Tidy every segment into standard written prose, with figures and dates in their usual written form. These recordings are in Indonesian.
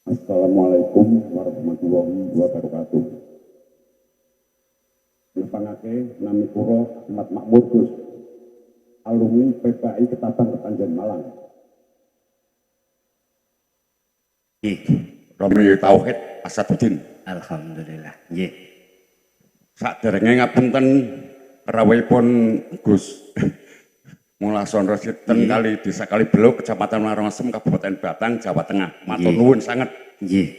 Assalamualaikum warahmatullahi wabarakatuh. Nepangake nami kula Ahmad Makmur Gus, alumni PKI Ketapang Kepanjen Malang. Romi Tauhid Asaduddin. Alhamdulillah. Nggih. Saderenge ngapunten rawuhipun Gus. Mula Sondro Sinten kali Desa Kalibelo, Kecamatan Marongsem, Kabupaten Batang, Jawa Tengah. Matur nuwun sanget. Nggih.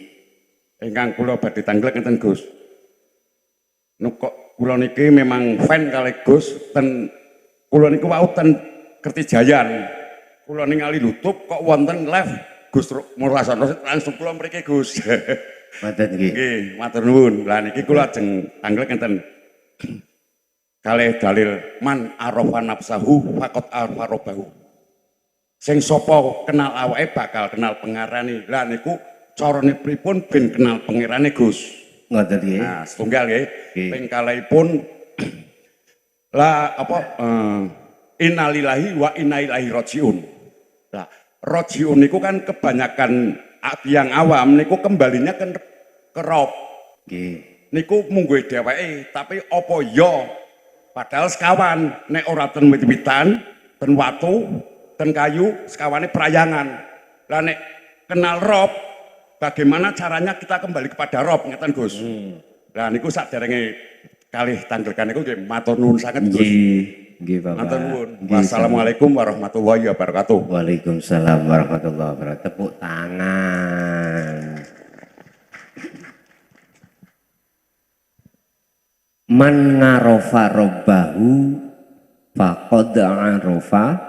Ingkang kula badhe tanglek ngeten Gus. Kok kula niki memang fan kalih Gus ten kula niku wau ten Kertijayan. Kula ningali YouTube kok wonten live Gus Mula Sondro langsung kula mriki Gus. Matur nggih. Nggih, matur nuwun. Lah niki kula ajeng tanglek ngeten. Kalih dalil man arafa nafsahu faqad arafa rabbahu. Sing sapa kenal awake bakal kenal pangerane. Lah niku carane pripun ben kenal pangerane Gus? Ngoten nggih. Nah, setunggal nggih. Ping kalihipun lah apa innalillahi wa inna ilaihi rajiun. Lah rajiun niku kan kebanyakan yang awam niku kembalinya ke rob. Nggih. Niku mungguhe dheweke, tapi apa ya padahal sekawan nek ora ten wit-witan, ten watu, ten kayu, sekawane prayangan. Lah nek kenal rob, bagaimana caranya kita kembali kepada rob ngeten Gus. Lah niku saderenge kalih tanggelkan niku nggih matur nuwun sanget Gus. Nggih, Bapak. Matur nuwun. Wassalamualaikum warahmatullahi wabarakatuh. Waalaikumsalam warahmatullahi wabarakatuh. Tepuk tangan. Man ngarofa robbahu faqad arofa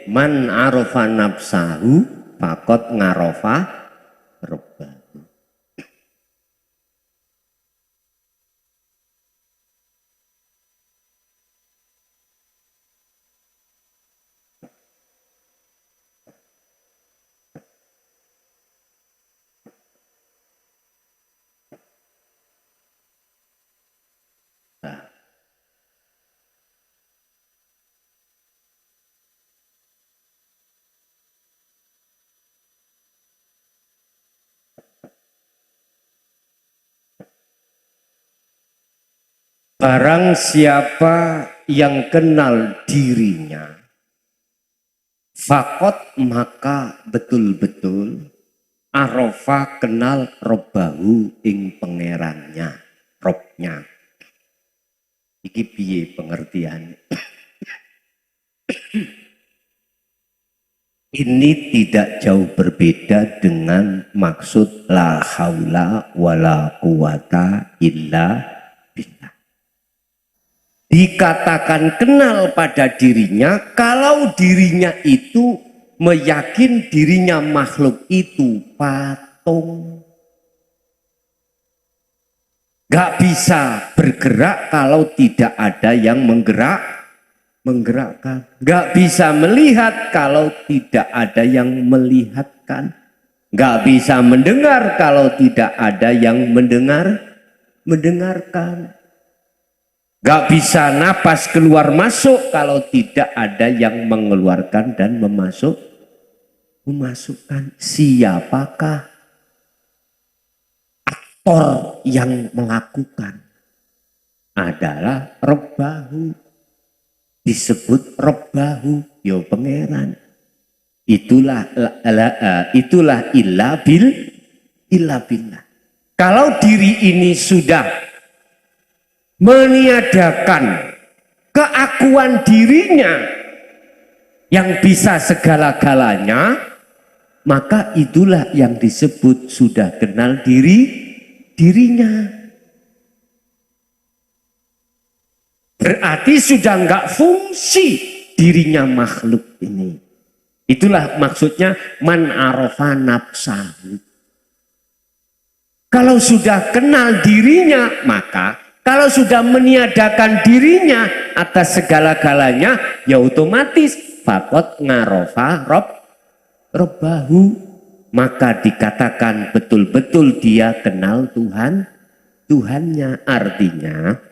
man arofa nafsahu faqad ngarofa robbahu. Barang siapa yang kenal dirinya, fakot maka betul-betul arofa kenal robbahu ing pangerannya, robnya. Iki piye pengertian? Ini tidak jauh berbeda dengan maksud la haula wala quwata illa billah. Dikatakan kenal pada dirinya kalau dirinya itu meyakin dirinya makhluk itu patung. Gak bisa bergerak kalau tidak ada yang menggerakkan. Gak bisa melihat kalau tidak ada yang melihatkan. Gak bisa mendengar kalau tidak ada yang mendengarkan. Gak bisa napas keluar masuk kalau tidak ada yang mengeluarkan dan memasukkan. Siapakah aktor yang melakukan? Adalah robbahu. Disebut robbahu, yo pangeran. Itulah illa billah. Kalau diri ini sudah meniadakan keakuan dirinya yang bisa segala-galanya, maka itulah yang disebut sudah kenal dirinya. Berarti sudah enggak fungsi dirinya makhluk ini. Itulah maksudnya man arafa nafsahu. Kalau sudah kenal dirinya, maka kalau sudah meniadakan dirinya atas segala-galanya, ya otomatis fakot ngarofa robbahu. Maka dikatakan betul-betul dia kenal Tuhannya. Artinya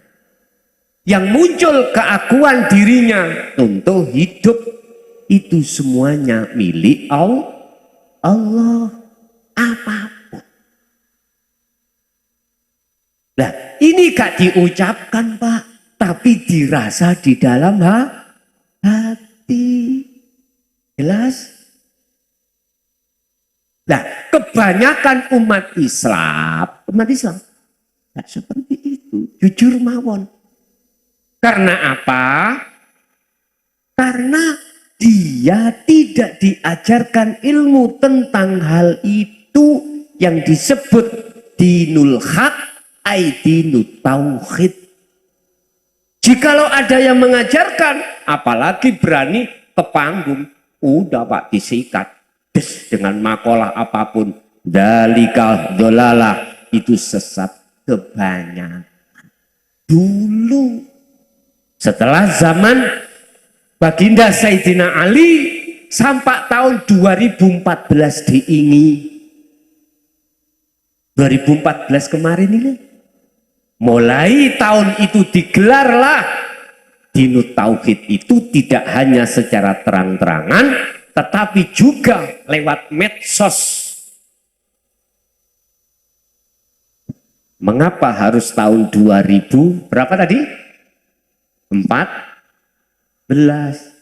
yang muncul keakuan dirinya, contoh hidup, itu semuanya milik Allah. Apapun Ini gak diucapkan Pak, tapi dirasa di dalam hati. Jelas? Nah, kebanyakan umat Islam gak seperti itu. Jujur mawon. Karena apa? Karena dia tidak diajarkan ilmu tentang hal itu yang disebut dinul haq, dinut tauhid. Jikalau ada yang mengajarkan, apalagi berani ke panggung, udah Pak disikat dengan makalah apapun, dalika dolalah, itu sesat kebanyakan. Dulu setelah zaman Baginda Sayyidina Ali sampai tahun 2014 diingi. 2014 kemarin ini. Mulai tahun itu digelarlah dinut tauhid itu tidak hanya secara terang-terangan tetapi juga lewat medsos. Mengapa harus tahun 2000 berapa tadi? 14.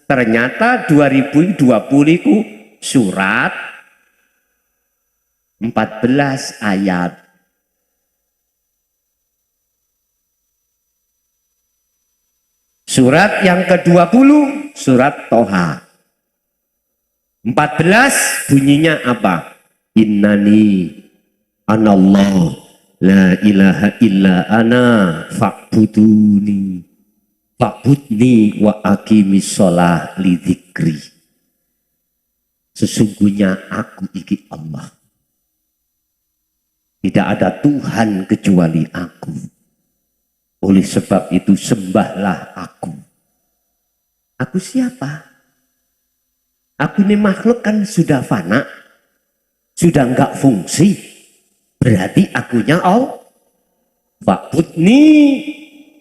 Ternyata 2020 itu surat 14 ayat. Surat yang ke-20 surat Toha. 14 bunyinya apa? Innani anallah la ilaha illa ana fa'buduni fa'budni wa aqimis sholah li dzikri. Sesungguhnya aku iki Allah. Tidak ada Tuhan kecuali aku. Oleh sebab itu sembahlah aku. Aku siapa? Aku ini makhluk kan sudah fana, sudah enggak fungsi. Berarti akunya Allah. Fa'budni,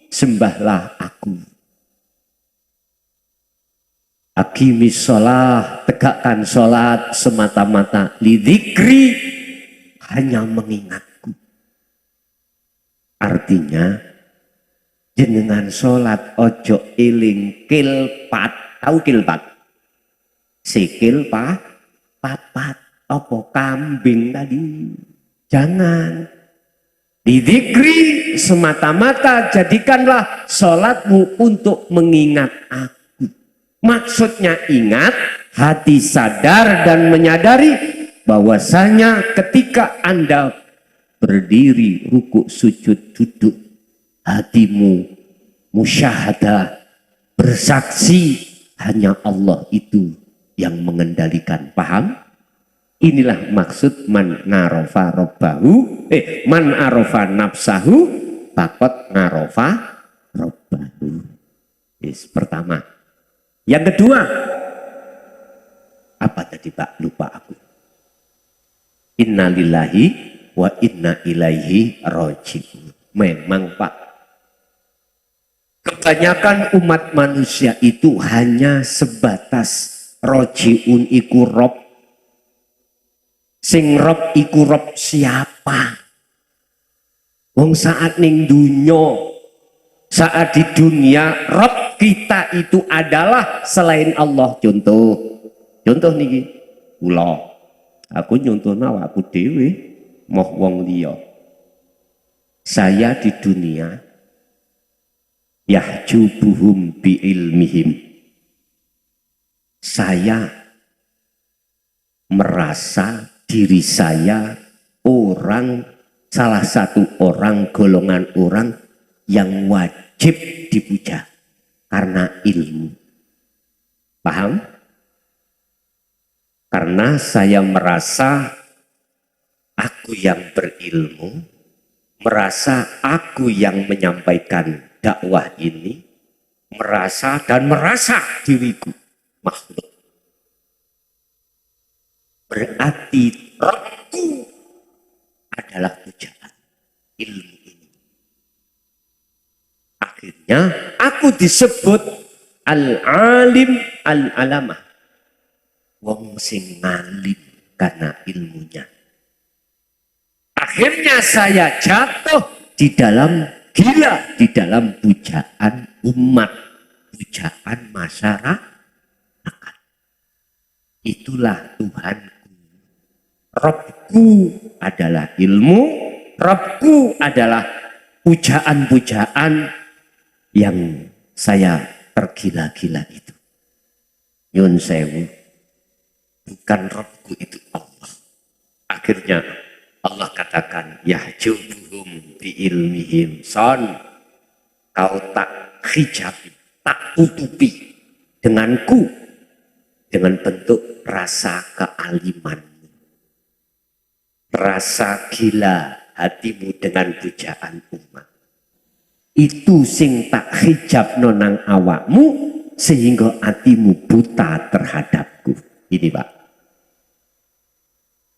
sembahlah aku. Aqimis sholah, tegakkan sholat semata-mata. Lidzikri, hanya mengingatku. Artinya, jenengan sholat ojo eling kilpat. Tahu kilpat? Sikil papat, apa kambing tadi. Jangan. Didzikri semata-mata jadikanlah sholatmu untuk mengingat aku. Maksudnya ingat, hati sadar dan menyadari bahwasanya ketika Anda berdiri, rukuk, sujud, duduk, hatimu musyahadah, bersaksi hanya Allah itu yang mengendalikan. Paham? Inilah maksud man ngarofa robbahu, man arofa nafsahu, takot ngarofa robbahu. Pertama. Yang kedua, apa tadi Pak? Lupa aku. Inna lillahi wa inna ilaihi raji'un. Memang Pak, kebanyakan umat manusia itu hanya sebatas rojiun iku rob. Sing rob iku rob siapa? Wong saat ning dunyo, saat di dunia rob kita itu adalah selain Allah. Contoh niki kula. Aku nyontohna awakku dhewe, moh wong liya. Saya di dunia yahjubuhum bi ilmihim. Saya merasa diri saya salah satu orang, golongan orang yang wajib dipuja karena ilmu. Paham? Karena saya merasa aku yang berilmu, merasa aku yang menyampaikan dakwah ini, merasa diriku makhluk. Berarti Rabbku adalah pujaan ilmu ini. Akhirnya aku disebut al-alim al-alamah. Wong sing ngalim karena ilmunya. Akhirnya saya jatuh di dalam gila di dalam pujaan umat, pujaan masyarakat. Itulah Tuhanku. Rabbku adalah ilmu, Rabbku adalah pujaan-pujaan yang saya tergila-gila itu. Nyun sewu, bukan Rabbku itu Allah. Akhirnya Allah katakan, yahjubuhum bi ilmihim. Son, kau tak hijabi, tak tutupi denganku, dengan bentuk rasa kealimanmu, rasa gila hatimu dengan pujaan umat. Itu sing tak hijab nonang awakmu sehingga hatimu buta terhadapku. Ini Pak.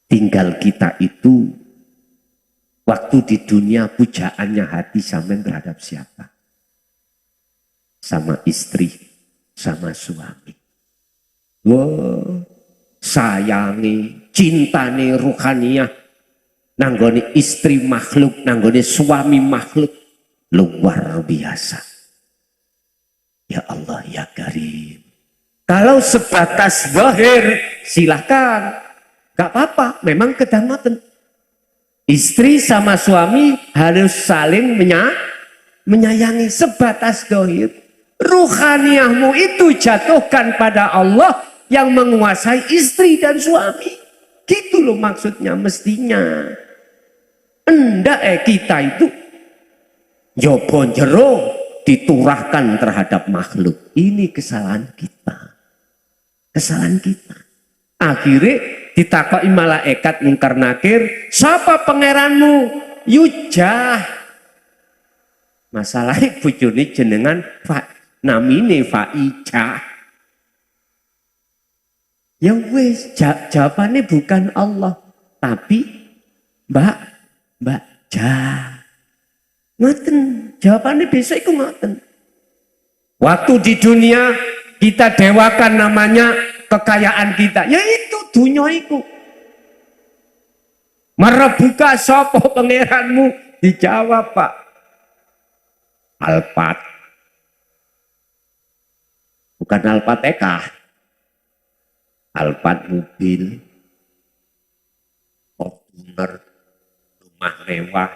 Tinggal kita itu waktu di dunia pujaannya hati sampean terhadap siapa? Sama istri, sama suami. Wah, sayangi, cintane ruhaniyah nanggone istri makhluk, nanggone suami makhluk luar biasa. Ya Allah ya Karim. Kalau sebatas zahir silahkan. Gak apa-apa, memang kedamatan. Istri sama suami harus saling menyayangi sebatas zahir. Ruhaniyahmu itu jatuhkan pada Allah yang menguasai istri dan suami. Gitu loh maksudnya mestinya. Enggak kita itu jobon jero diturahkan terhadap makhluk. Ini kesalahan kita. Kesalahan kita. Akhirnya ditakoki malaikat mungkar nakir, siapa pangeranmu? Yujah. Masalahnya bojone jenengan namine Faijah. Ya wis, jawabannya bukan Allah, tapi Mbak Jah. Ngoten, jawabannya besok itu ngoten. Waktu di dunia kita dewakan namanya kekayaan kita, yaitu dunia itu. Merebuka sopo pangeranmu? Dijawab Pak. Alphard. Bukan Alphard Eka. Alphard mobil, Fortuner, rumah mewah,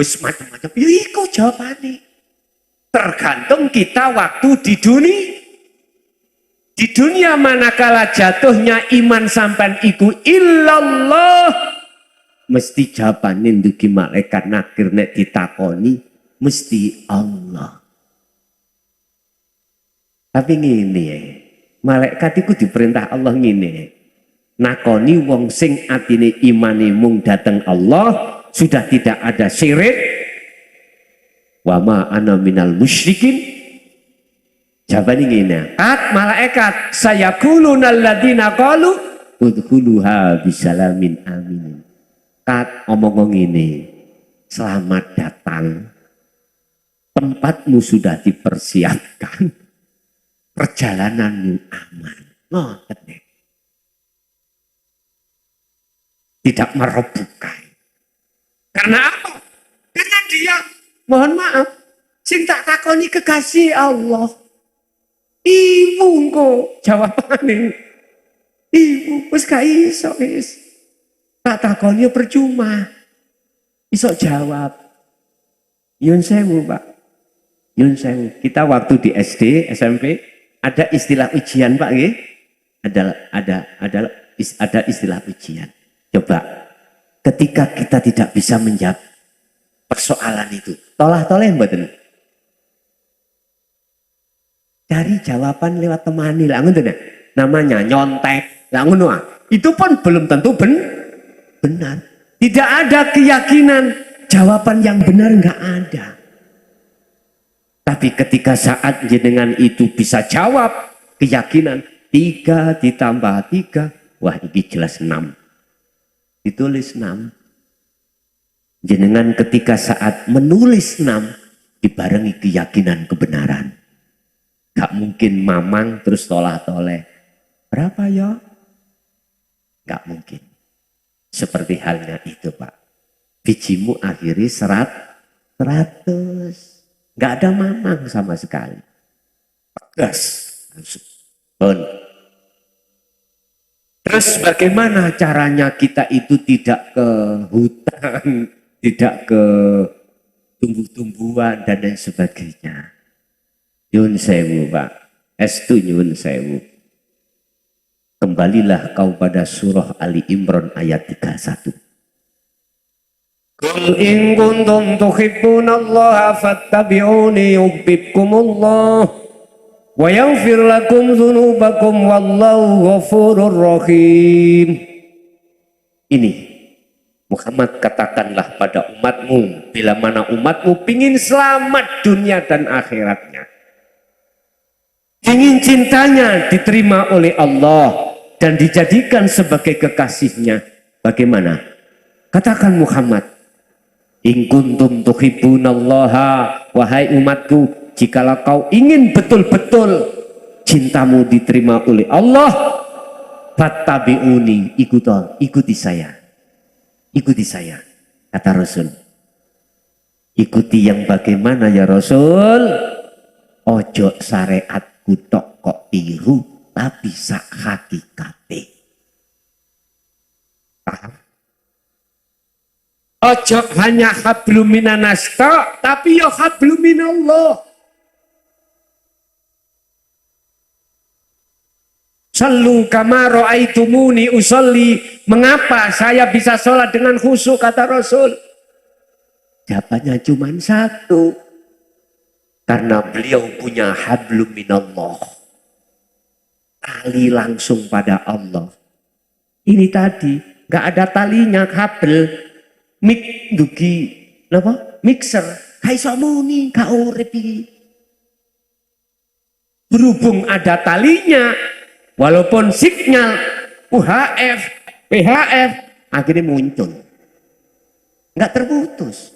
wis macam-macam. Ya iku jawabane. Tergantung kita waktu di dunia. Di dunia manakala jatuhnya iman sampan iku illallah, mesti jawabannya ndugi malaikat nakir nek ditakoni mesti Allah. Tapi ngene ya, malaikat iku diperintah Allah ngene. Nakoni wong sing atine imane mung dateng Allah, sudah tidak ada syirik. Wa ma ana minal musyrikin. Jawabannya gini, malaikat saya kulunal ladina qalu udkhuluha bisalamin amin. Omong ini, selamat datang. Tempatmu sudah dipersiapkan. Perjalananmu aman. Ngoten deh. Tidak merobohkan. Karena apa? Karena dia, mohon maaf, sing tak takoni kekasih Allah. Ibu kok jawabannya. Ibu wis gak iso wis. Tak takoni percuma. Iso jawab. Yun sewu Pak. Yun sewu. Kita waktu di SD, SMP ada istilah ujian Pak nggih? Ada istilah ujian. Coba ketika kita tidak bisa menjawab persoalan itu, tolah-toleh mboten? Cari jawaban lewat temani lah ngono namanya nyontek lah ngono. Itu pun belum tentu benar. Tidak ada keyakinan jawaban yang benar, enggak ada. Tapi ketika saat jenengan itu bisa jawab, keyakinan 3 ditambah 3, wah ini jelas 6. Ditulis 6. Jenengan ketika saat menulis 6 dibarengi keyakinan kebenaran. Gak mungkin mamang terus toleh. Berapa ya? Gak mungkin. Seperti halnya itu Pak. Bijimu akhiri 100. Nggak ada mamang sama sekali. Tegas. Pun. Terus bagaimana caranya kita itu tidak ke hutan, tidak ke tumbuh-tumbuhan dan lain sebagainya. Nyun sewu Pak, estu nyun sewu. Kembalilah kau pada surah Ali Imran ayat 31. Qul in kuntum tuhibbunallaha fattabi'uni yuhibbukumullah wa yaghfir lakum dzunubakum wallahu ghafurur rahim. Ini Muhammad katakanlah pada umatmu, bila mana umatmu ingin selamat dunia dan akhiratnya, ingin cintanya diterima oleh Allah dan dijadikan sebagai kekasihnya, bagaimana? Katakan Muhammad, in kuntum tuhibbunallaha, wahai umatku, jikalau kau ingin betul-betul cintamu diterima oleh Allah, fattabi'uni, ikuti saya. Ikuti saya, kata Rasul. Ikuti yang bagaimana ya Rasul? Ojo syariatku tok kok tiru, tapi sak hakikate. Paham? Ojo hanya hablum minanas tok, tapi yo hablum minallah. Sallu kama ra'aitumuni usolli. Mengapa saya bisa sholat dengan khusyuk, kata Rasul? Jawabannya cuma satu. Karena beliau punya hablum minallah. Tali langsung pada Allah. Ini tadi, gak ada talinya, kabel. Mik dugi, apa? Mixer. Kaiso muni, gak urip iki. Berhubung ada talinya, walaupun signal UHF, PHF akhirnya muncul. Enggak terputus.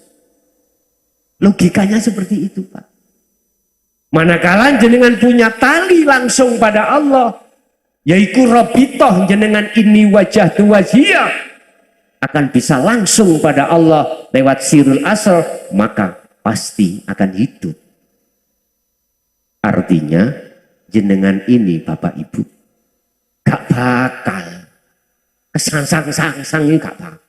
Logikanya seperti itu, Pak. Manakala jenengan punya tali langsung pada Allah, yaitu Rabitoh jenengan ini wajah tu wajiyah, akan bisa langsung pada Allah lewat sirul asal, maka pasti akan hidup. Artinya jenengan ini Bapak Ibu gak bakal kesangsang-sangsang, ini gak bakal.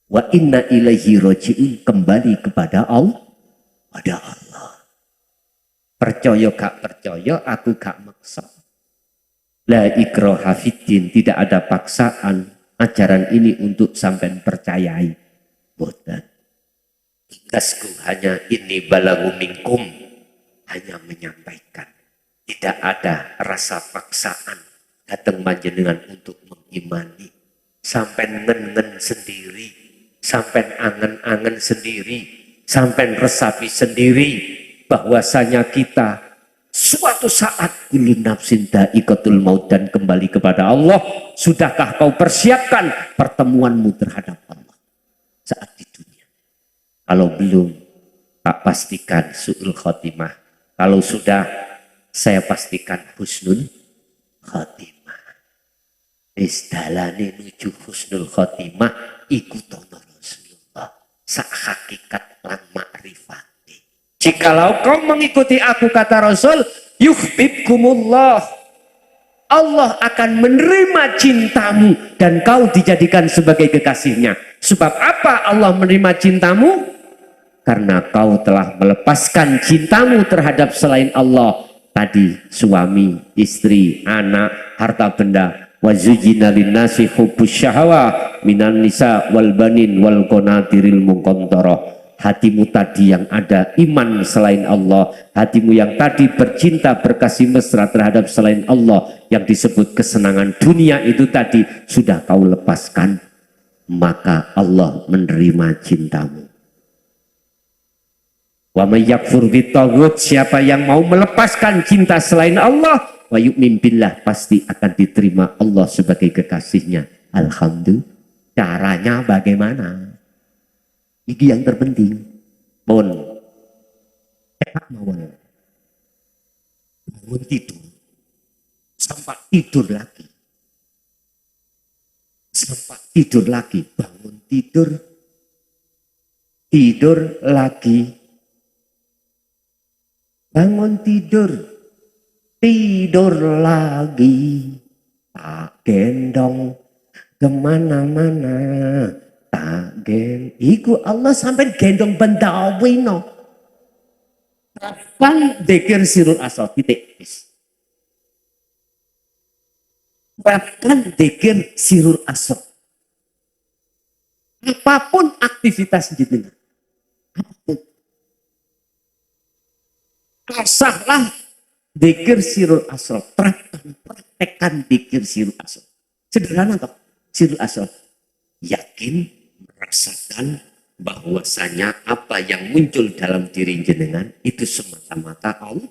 Wa inna ilaihi roji'un, kembali kepada Allah. Pada Allah. Percaya gak percaya, aku gak maksa. La ikraha fiddin, tidak ada paksaan ajaran ini untuk sampai percayai. Boten. Tugasku hanya ini balagu minkum, hanya menyampaikan. Tidak ada rasa paksaan datang panjenengan untuk mengimani. Sampai ngen-ngen sendiri, sampai angen-angen sendiri, sampai resapi sendiri, bahwasanya kita suatu saat kullu nafsin dha'iqatul maut dan kembali kepada Allah. Sudahkah kau persiapkan pertemuanmu terhadap Allah saat di dunia? Kalau belum, tak pastikan su'ul khotimah. Kalau sudah, saya pastikan husnul khotimah. Isdalane nuju husnul khotimah ikutono Rasulullah sak hakikat lan makrifati. Jikalau kau mengikuti aku, kata Rasul, yuhibbukumullah, Allah akan menerima cintamu dan kau dijadikan sebagai kekasihnya. Sebab apa Allah menerima cintamu? Karena kau telah melepaskan cintamu terhadap selain Allah. Tadi suami, istri, anak, harta benda. Wa zuyyina linnasi hubbus syahawa minan nisa wal banin wal qanatiril muqantarah. Hatimu tadi yang ada iman selain Allah, hatimu yang tadi bercinta berkasih mesra terhadap selain Allah, yang disebut kesenangan dunia itu tadi sudah kau lepaskan, maka Allah menerima cintamu. Wa may yakfur bitaghut, siapa yang mau melepaskan cinta selain Allah, wa yu'min billah, pasti akan diterima Allah sebagai kekasihnya. Alhamdulillah. Caranya bagaimana? Ini yang terpenting. Pun bangun tidur sampai tidur lagi, sampai tidur lagi, bangun tidur tidur lagi. Bangun tidur, tidur lagi. Tak gendong kemana-mana, tak iku Allah sampai gendong bendawi no. Kapan dikir sirul asal titik. Bahkan dikir sirul asal. Apapun aktivitas jenengan, apapun. Asahlah dikir sirul asal, praktekkan dikir sirul asal. Sederhana toh, sirul asal. Yakin, merasakan bahwasanya apa yang muncul dalam diri jenengan itu semata-mata Allah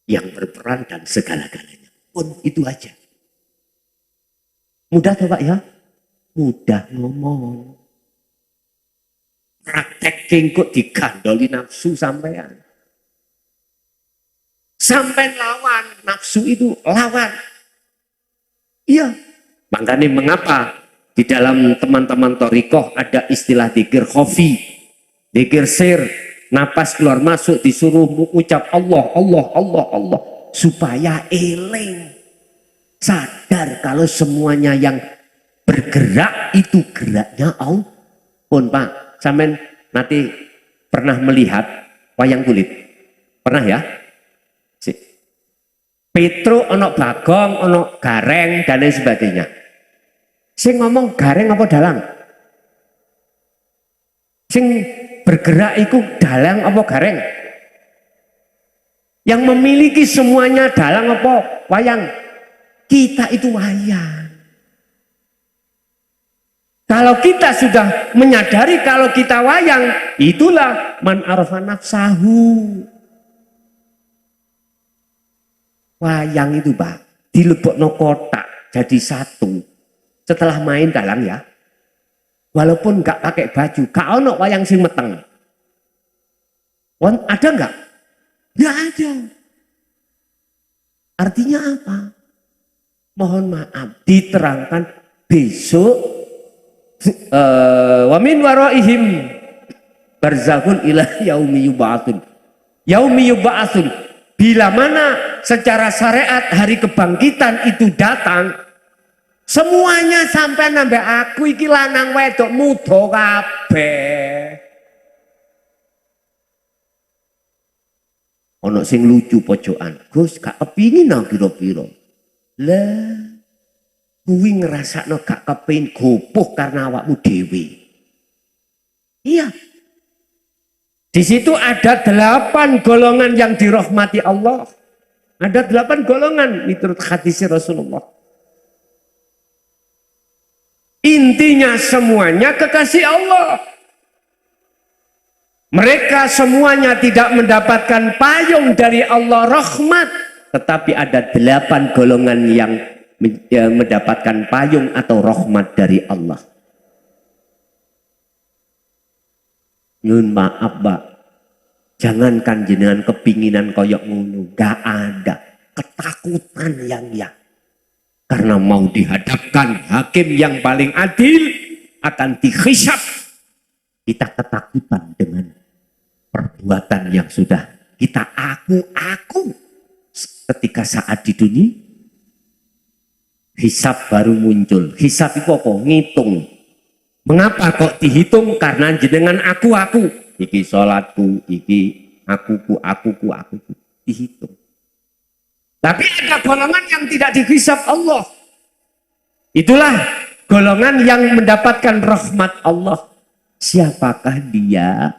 yang berperan dan segala-galanya. Pun itu aja. Mudah toh Pak ya? Mudah ngomong. Praktek kok digandoli nafsu sampean. Sampai lawan, nafsu itu lawan. Iya. Makanya mengapa di dalam teman-teman torikoh ada istilah dikir khofi, dikir sir, napas keluar masuk disuruh mengucap Allah, Allah, Allah, Allah. Supaya eling. Sadar kalau semuanya yang bergerak itu geraknya Allah. Pun Pak, sampean nanti pernah melihat wayang kulit? Pernah ya? Petro, ono Bagong, ono Gareng, dan lain sebagainya. Sing ngomong Gareng apa dalang? Sing bergerak itu dalang apa Gareng? Yang memiliki semuanya dalang apa wayang? Kita itu wayang. Kalau kita sudah menyadari kalau kita wayang, itulah man arafa nafsahu. Wayang itu Pak, dilebokno kotak jadi satu. Setelah main dalang ya, walaupun nggak pakai baju, gak ono wayang sing meteng. Ada nggak? Nggak ada. Artinya apa? Mohon maaf, diterangkan besok. Wa min waraihim barzakhun ila yaumi yub'atsun. Yaumi yub'atsun. Bila mana secara syariat hari kebangkitan itu datang, semuanya sampai nambah aku iki lanang wedok muda kabeh. Ono sing lucu pojokan, Gus gak kepingin nang pira-pira. Lah, kuwi ngrasakno gak kepingin gopoh karena awakmu dhewe. Iya. Di situ ada 8 golongan yang dirahmati Allah. Ada 8 golongan menurut hadis Rasulullah. Intinya semuanya kekasih Allah. Mereka semuanya tidak mendapatkan payung dari Allah rahmat. Tetapi ada 8 golongan yang mendapatkan payung atau rahmat dari Allah. Nyun maaf Pak, jangankan jenengan kepinginan koyok ngono, gak ada ketakutan yang ya. Karena mau dihadapkan hakim yang paling adil akan dihisab. Kita ketakutan dengan perbuatan yang sudah kita aku ketika saat di dunia. Hisab baru muncul. Hisab itu apa? Ngitung. Mengapa kok dihitung? Karena jenengan aku. Iki sholatku, iki aku. Dihitung. Tapi ada golongan yang tidak dihisab Allah. Itulah golongan yang mendapatkan rahmat Allah. Siapakah dia?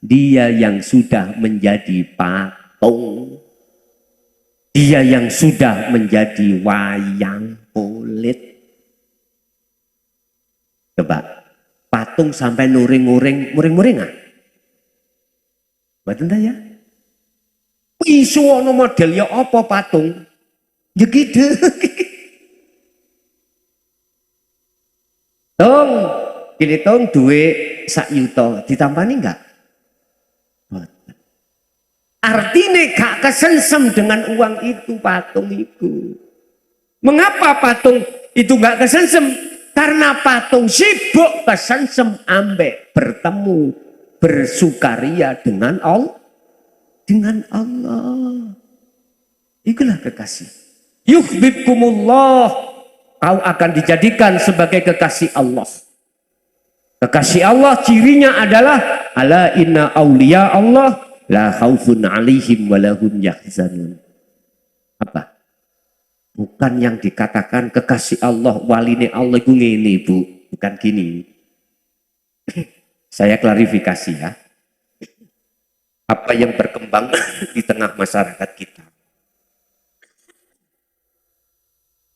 Dia yang sudah menjadi patung. Dia yang sudah menjadi wayang kulit. Coba. Patung sampai muring-muring ah. Betul ya? Isu ono model ya apa patung? Ya gitu. Tong, kini tong duwe sak yuto ditampani enggak? Artinya gak kesensem dengan uang itu patung itu. Mengapa patung itu gak kesensem? Karena patung sibuk kesengsem ambek bertemu bersukaria dengan Allah. Dengan Allah. Itulah kekasih. Yuhibbukumullah. Kau akan dijadikan sebagai kekasih Allah. Kekasih Allah cirinya adalah ala inna awliya Allah la khaufun alaihim walahum yahzanun. Apa? Bukan yang dikatakan kekasih Allah, waline Allah itu ngene, Bu. Bukan gini. Saya klarifikasi ya. Apa yang berkembang di tengah masyarakat kita.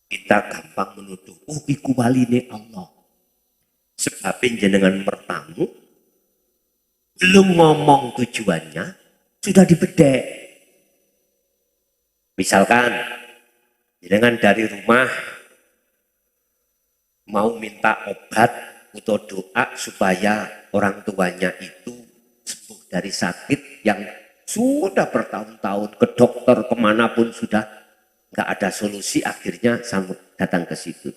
Kita gampang menuduh, oh iku waline Allah. Sebab jenengan bertamu, belum ngomong tujuannya, sudah dibedek. Misalkan, jenengan dari rumah mau minta obat atau doa supaya orang tuanya itu sembuh dari sakit yang sudah bertahun-tahun ke dokter kemanapun sudah nggak ada solusi, akhirnya datang ke situ.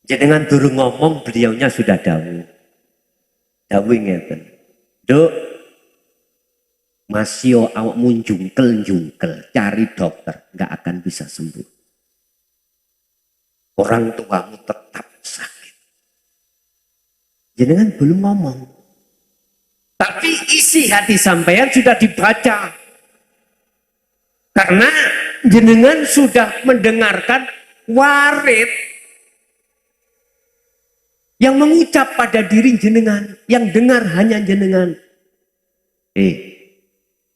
Jenengan durung ngomong, beliaunya sudah dawuh. Dawuh ngeten. Duk, masio awakmu jungkel-jungkel, cari dokter, nggak akan bisa sembuh. Orang tuamu tetap sakit. Jenengan belum ngomong. Tapi isi hati sampean sudah dibaca. Karena jenengan sudah mendengarkan warid yang mengucap pada diri jenengan, yang dengar hanya jenengan.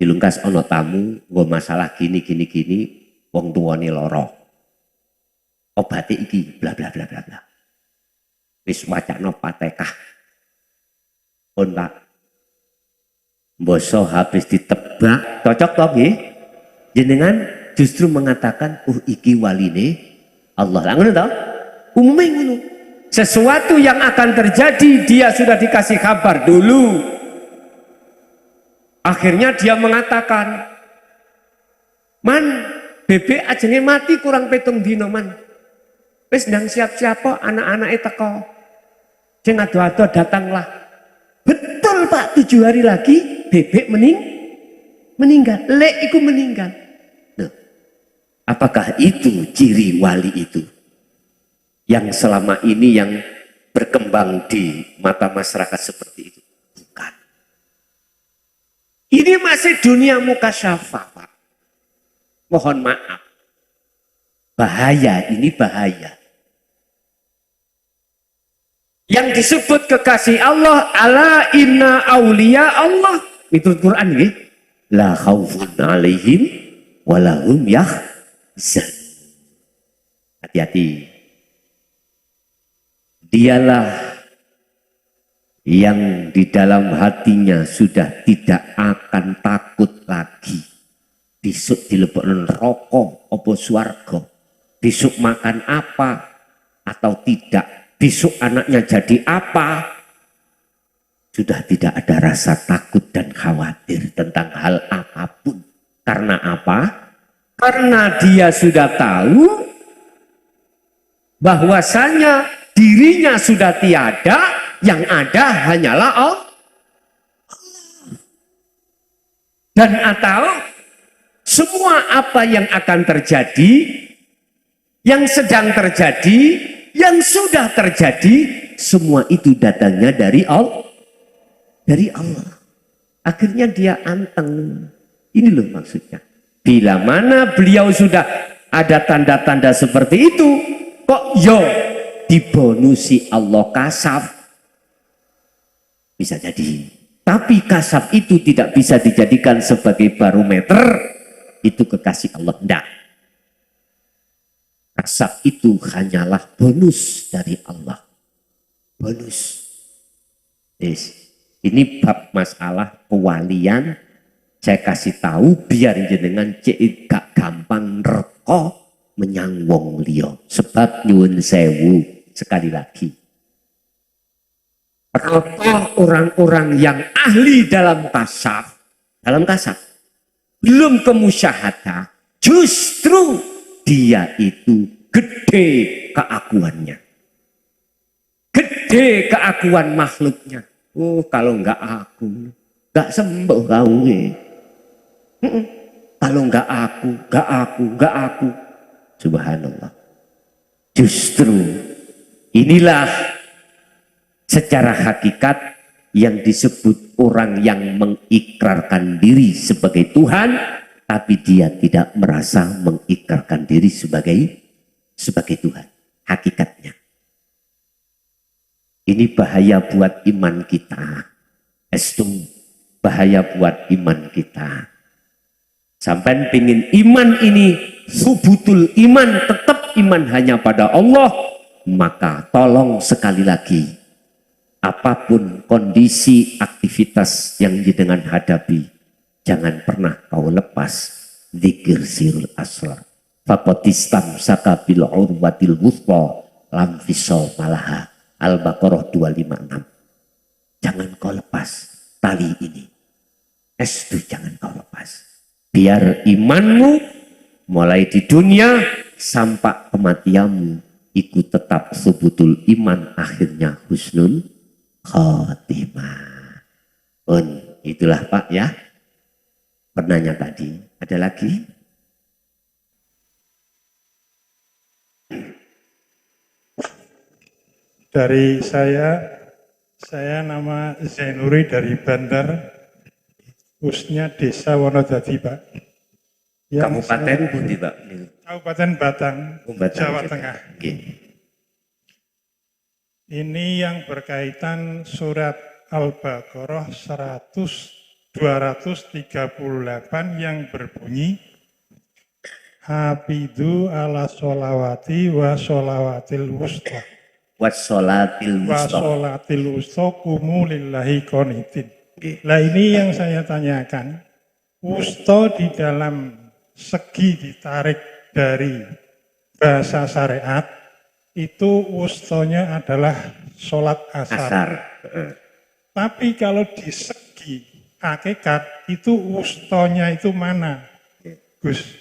Dilungkas ono tamu, gue masalah gini, wong tuane loro. Obati iki, bla bla bla bla bla. Wis wacana Fatihah. Pun Pak, mboso habis ditebak, cocok toh nggih? Jenengan justru mengatakan, iki waline Allah. Lah ngono toh? Umume ngono. Sesuatu yang akan terjadi dia sudah dikasih kabar dulu. Akhirnya dia mengatakan, man bebek ajenge mati kurang petung dino man. Wis ndang siap-siap kok anak-anake teko. Sing ado-ado datanglah. Betul Pak, 7 hari lagi bebek meninggal. Lek iku meninggal. Nah, apakah itu ciri wali itu? Yang selama ini yang berkembang di mata masyarakat seperti itu. Bukan. Ini masih dunia mukasyafah, Pak. Mohon maaf. Bahaya, ini bahaya. Yang disebut kekasih Allah, ala inna awliya Allah. Itu Quran ini. La khawfun alaihim walahum yahzan. Hati-hati. Dialah yang di dalam hatinya sudah tidak akan takut lagi. Besok dilebokno rokok apa swarga. Besok makan apa atau tidak. Besok anaknya jadi apa. Sudah tidak ada rasa takut dan khawatir tentang hal apapun. Karena apa? Karena dia sudah tahu bahwasanya dirinya sudah tiada, yang ada hanyalah Allah. Dan atau semua apa yang akan terjadi, yang sedang terjadi, yang sudah terjadi, semua itu datangnya dari Allah. Dari Allah. Akhirnya dia anteng. Ini loh maksudnya. Bila mana beliau sudah ada tanda-tanda seperti itu, kok dibonusi Allah kasaf, bisa jadi. Tapi kasaf itu tidak bisa dijadikan sebagai barometer. Itu kekasih Allah. Tidak. Kasaf itu hanyalah bonus dari Allah. Bonus. Ini bab masalah kewalian. Saya kasih tahu biar jenengan gak gampang reko menyang wong liya. Sebab nyuwun sewu. Sekali lagi, rata orang-orang yang ahli dalam kasaf, belum ke musyahadah, justru dia itu gede keakuannya. pede keakuan makhluknya. Oh, kalau enggak aku, enggak sembuh kau. Kalau enggak aku. Subhanallah. Justru inilah secara hakikat yang disebut orang yang mengikrarkan diri sebagai Tuhan, tapi dia tidak merasa mengikrarkan diri sebagai Tuhan. Hakikatnya. Ini bahaya buat iman kita. Estu, bahaya buat iman kita. Sampai pingin iman ini, subutul iman, tetap iman hanya pada Allah, maka tolong sekali lagi, apapun kondisi aktivitas yang dengan hadapi, jangan pernah kau lepas zikir sirul asrar. Fakotistam sakabil urwatil wuthqa lam fisau malaha. Al-Baqarah 256. Jangan kau lepas tali ini. Estu jangan kau lepas. Biar imanmu mulai di dunia sampai kematianmu ikut tetap subutul iman, akhirnya husnul khotimah. Itulah Pak ya. Penanya tadi. Ada lagi? Dari saya nama Zainuri dari Bandar, khususnya Desa Wonodadi, Pak. Kabupaten Pundi, Pak? Kabupaten Batang, Batang, Jawa Tengah. Oke. Ini yang berkaitan surat Al-Baqarah 238 yang berbunyi Hafidhu ala sholawati wa sholawatil wusta. Wassolatil wusta. Wasolatil wusta kumu lillahi qanitin. Nah ini yang saya tanyakan. Wusta di dalam segi ditarik dari bahasa syariat, itu wustonya adalah sholat asar. Asar. Tapi kalau di segi hakikat, itu wustonya itu mana? Gus.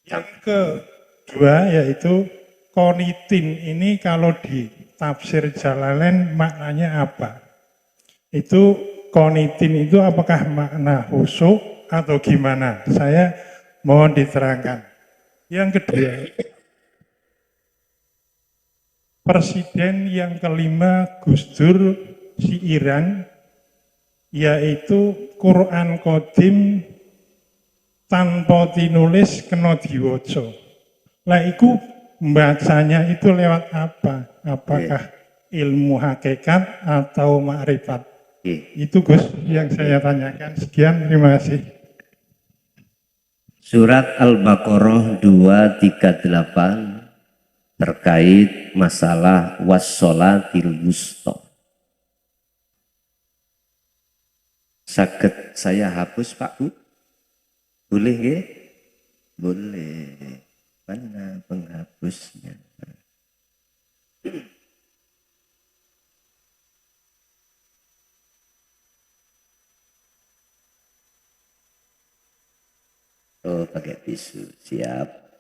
Yang kedua yaitu qanitin, ini kalau di tafsir Jalalain maknanya apa? Itu qanitin itu apakah makna khusyuk atau gimana? Saya mohon diterangkan. Yang kedua, Presiden yang kelima Gus Dur siiran, yaitu Quran Qadim tanpa tinulis kena diwaca. Lah iku membacanya itu lewat apa? Apakah ilmu hakikat atau makrifat? Itu Gus yang saya tanyakan. Sekian, terima kasih. Surat Al-Baqarah 238 terkait masalah wassolatil wusta. Saged saya hapus Pak Bu? Boleh nggih? Boleh. Mana penghapusnya? Oh, pakai tisu. Siap.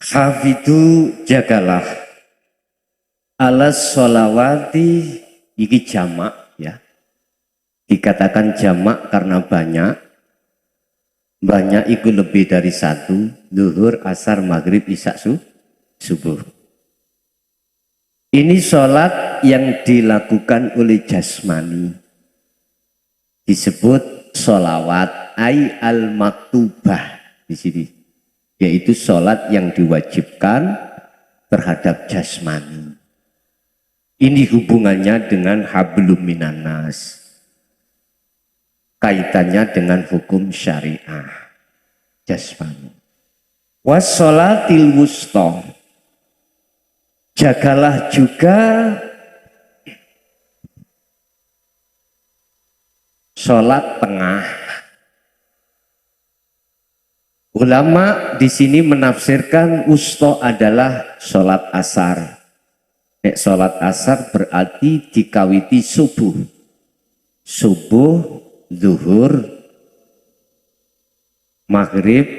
Hafidhu jagalah alas sholawati, iki jamak ya. Dikatakan jamak karena banyak itu lebih dari satu, zuhur, asar, maghrib, isya, subuh. Ini sholat yang dilakukan oleh jasmani, disebut sholawat ay al-maktubah di sini. yaitu sholat yang diwajibkan terhadap jasmani. Ini hubungannya dengan hablum minannas, kaitannya dengan hukum syariah jasmani. Wassolatil wusta, jagalah juga sholat tengah. Ulama di sini menafsirkan wusta adalah sholat asar. Sholat asar berarti dikawiti subuh, zuhur, maghrib,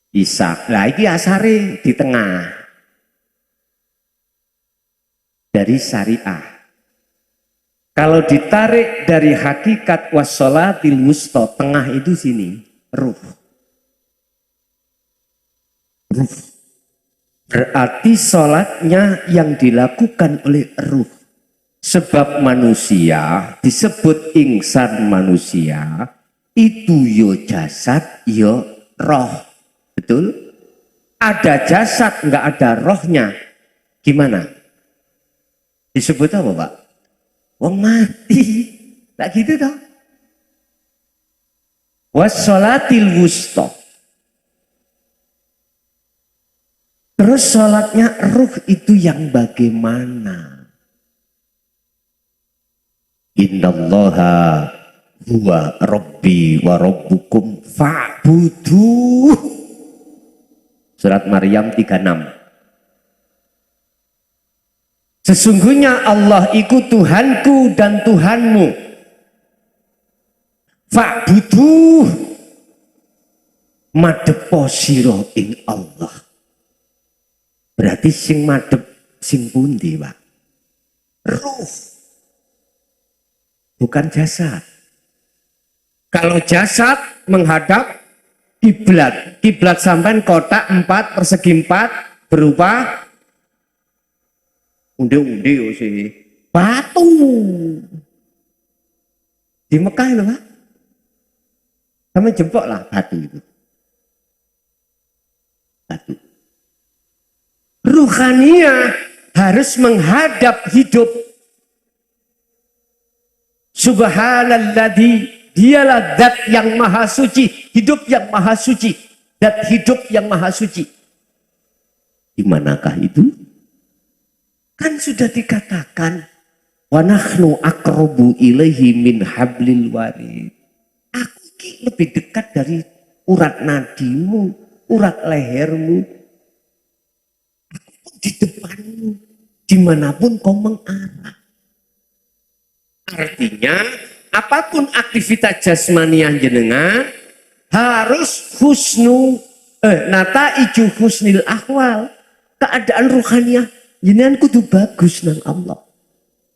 isya. Nah ini asare di tengah dari syariah. Kalau ditarik dari hakikat wassolatil wusta, tengah itu sini, ruh. Berarti sholatnya yang dilakukan oleh ruh. Sebab manusia disebut insan manusia, itu yo jasad, yo roh. Betul? Ada jasad, nggak ada rohnya. Gimana? Disebut apa, Pak? Wong mati. Tak gitu toh? Wassolatil wusta. Terus sholatnya ruh itu yang bagaimana? Innallaha huwa rabbi wa rabbukum fa'budu. Surat Maryam 36. Sesungguhnya Allah iku Tuhanku dan Tuhanmu. Fa'budu. Madepo sira ing Allah. Berarti sing madep sing pundi, Pak? Ruh. Bukan jasad. Kalau jasad menghadap kiblat. Kiblat sampai kotak 4 persegi 4 berupa unde-unde sih. Batu. Di Mekah itu, Pak. Sama jempol lah batu itu. Batu. Ruhaniyah harus menghadap hidup. Subhanalladzi, dialah zat yang maha suci, hidup yang maha suci, zat hidup yang maha suci. Di manakah itu? Kan sudah dikatakan, wa nahnu aqrabu ilaihi min hablil warid. Aku lebih dekat dari urat nadimu, urat lehermu. Di depanmu, dimanapun kau mengarah. Artinya, apapun aktivitas jasmani yang jenengan harus nataiju husnil ahwal. Keadaan ruhaniyah jenengan kudu bagus nang Allah.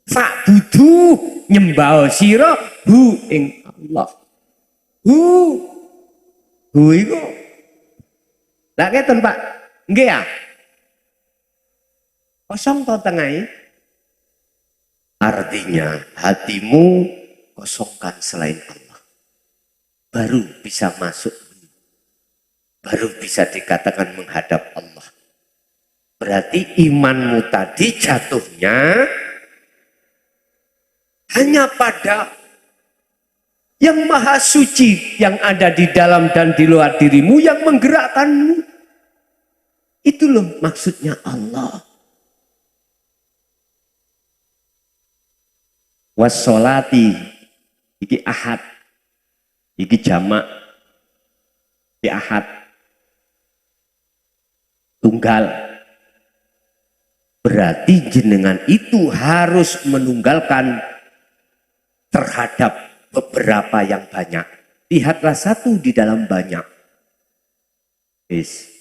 Fa'budu nyembah sira hu ing Allah. Hu iku. Lah ngeten Pak. Nggih ya? Kosong toh tengah. Artinya hatimu kosongkan selain Allah. Baru bisa masuk. Baru bisa dikatakan menghadap Allah. Berarti imanmu tadi jatuhnya hanya pada yang maha suci yang ada di dalam dan di luar dirimu yang menggerakkanmu. Itu loh maksudnya Allah. Wassolati iki ahad, iki jamak, iki ahad, tunggal. Berarti jenengan itu harus menunggalkan terhadap beberapa yang banyak. Lihatlah satu di dalam banyak. Yes.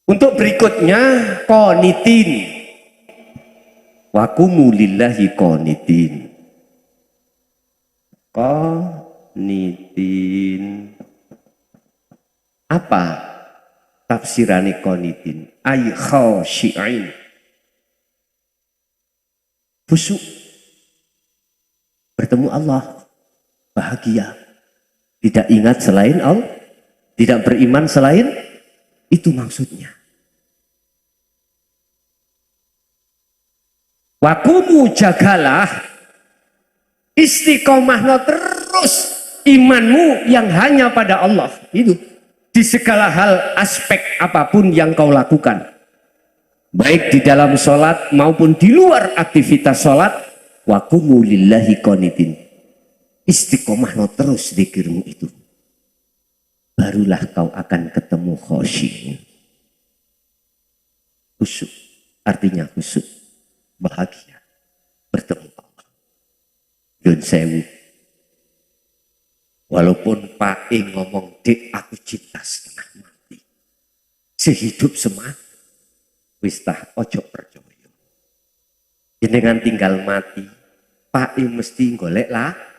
Untuk berikutnya qanitin. Wakumu lillahi qanitin. Qanitin. Apa tafsirane qanitin? Ay khashi'in. Khusyuk. Bertemu Allah. Bahagia. Tidak ingat selain Tidak beriman selain itu maksudnya. Wakumu jagalah, istiqomahno terus imanmu yang hanya pada Allah. Itu di segala hal aspek apapun yang kau lakukan. Baik di dalam sholat maupun di luar aktivitas sholat. Wakumu lillahi qanitin. Istiqomahno terus zikirmu itu. Barulah kau akan ketemu khosyin. Khusyuk, artinya khusyuk, bahagia, bertemu Allah. Yun sewu. Walaupun Pak E ngomong, dek aku cinta setengah mati. Sehidup semati. Wistah ojo percaya. Jenengan tinggal mati, Pak E mesti golek lagi.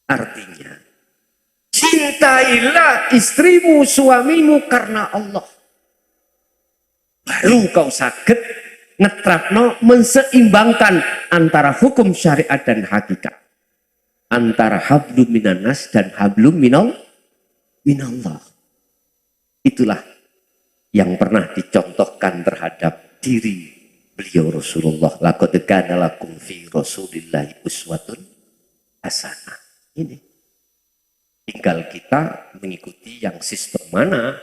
Artinya, cintailah istrimu, suamimu karena Allah. Baru kau sakit ngetrapno menseimbangkan antara hukum syariat dan hakikat. Antara hablum minanas dan hablum minallah. Itulah yang pernah dicontohkan terhadap diri beliau Rasulullah. Laqad kana lakum fi Rasulillahi uswatun hasanah. Ini tinggal kita mengikuti yang sistem mana.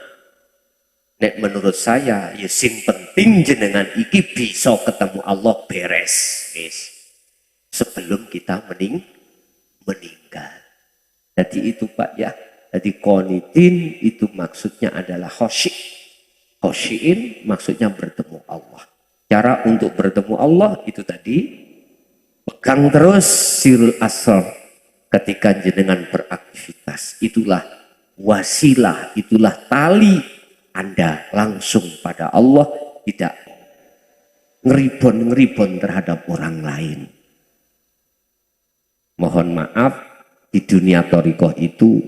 Nek menurut saya ya sing penting jenengan iki bisa ketemu Allah beres sebelum kita meninggal. Jadi itu Pak ya. Jadi qanitin itu maksudnya adalah khosyin maksudnya bertemu Allah. Cara untuk bertemu Allah itu tadi pegang terus sirul asrar ketika jenengan beraktivitas. Itulah wasilah, itulah tali Anda langsung pada Allah, tidak ngeribon terhadap orang lain. Mohon maaf, di dunia thariqah itu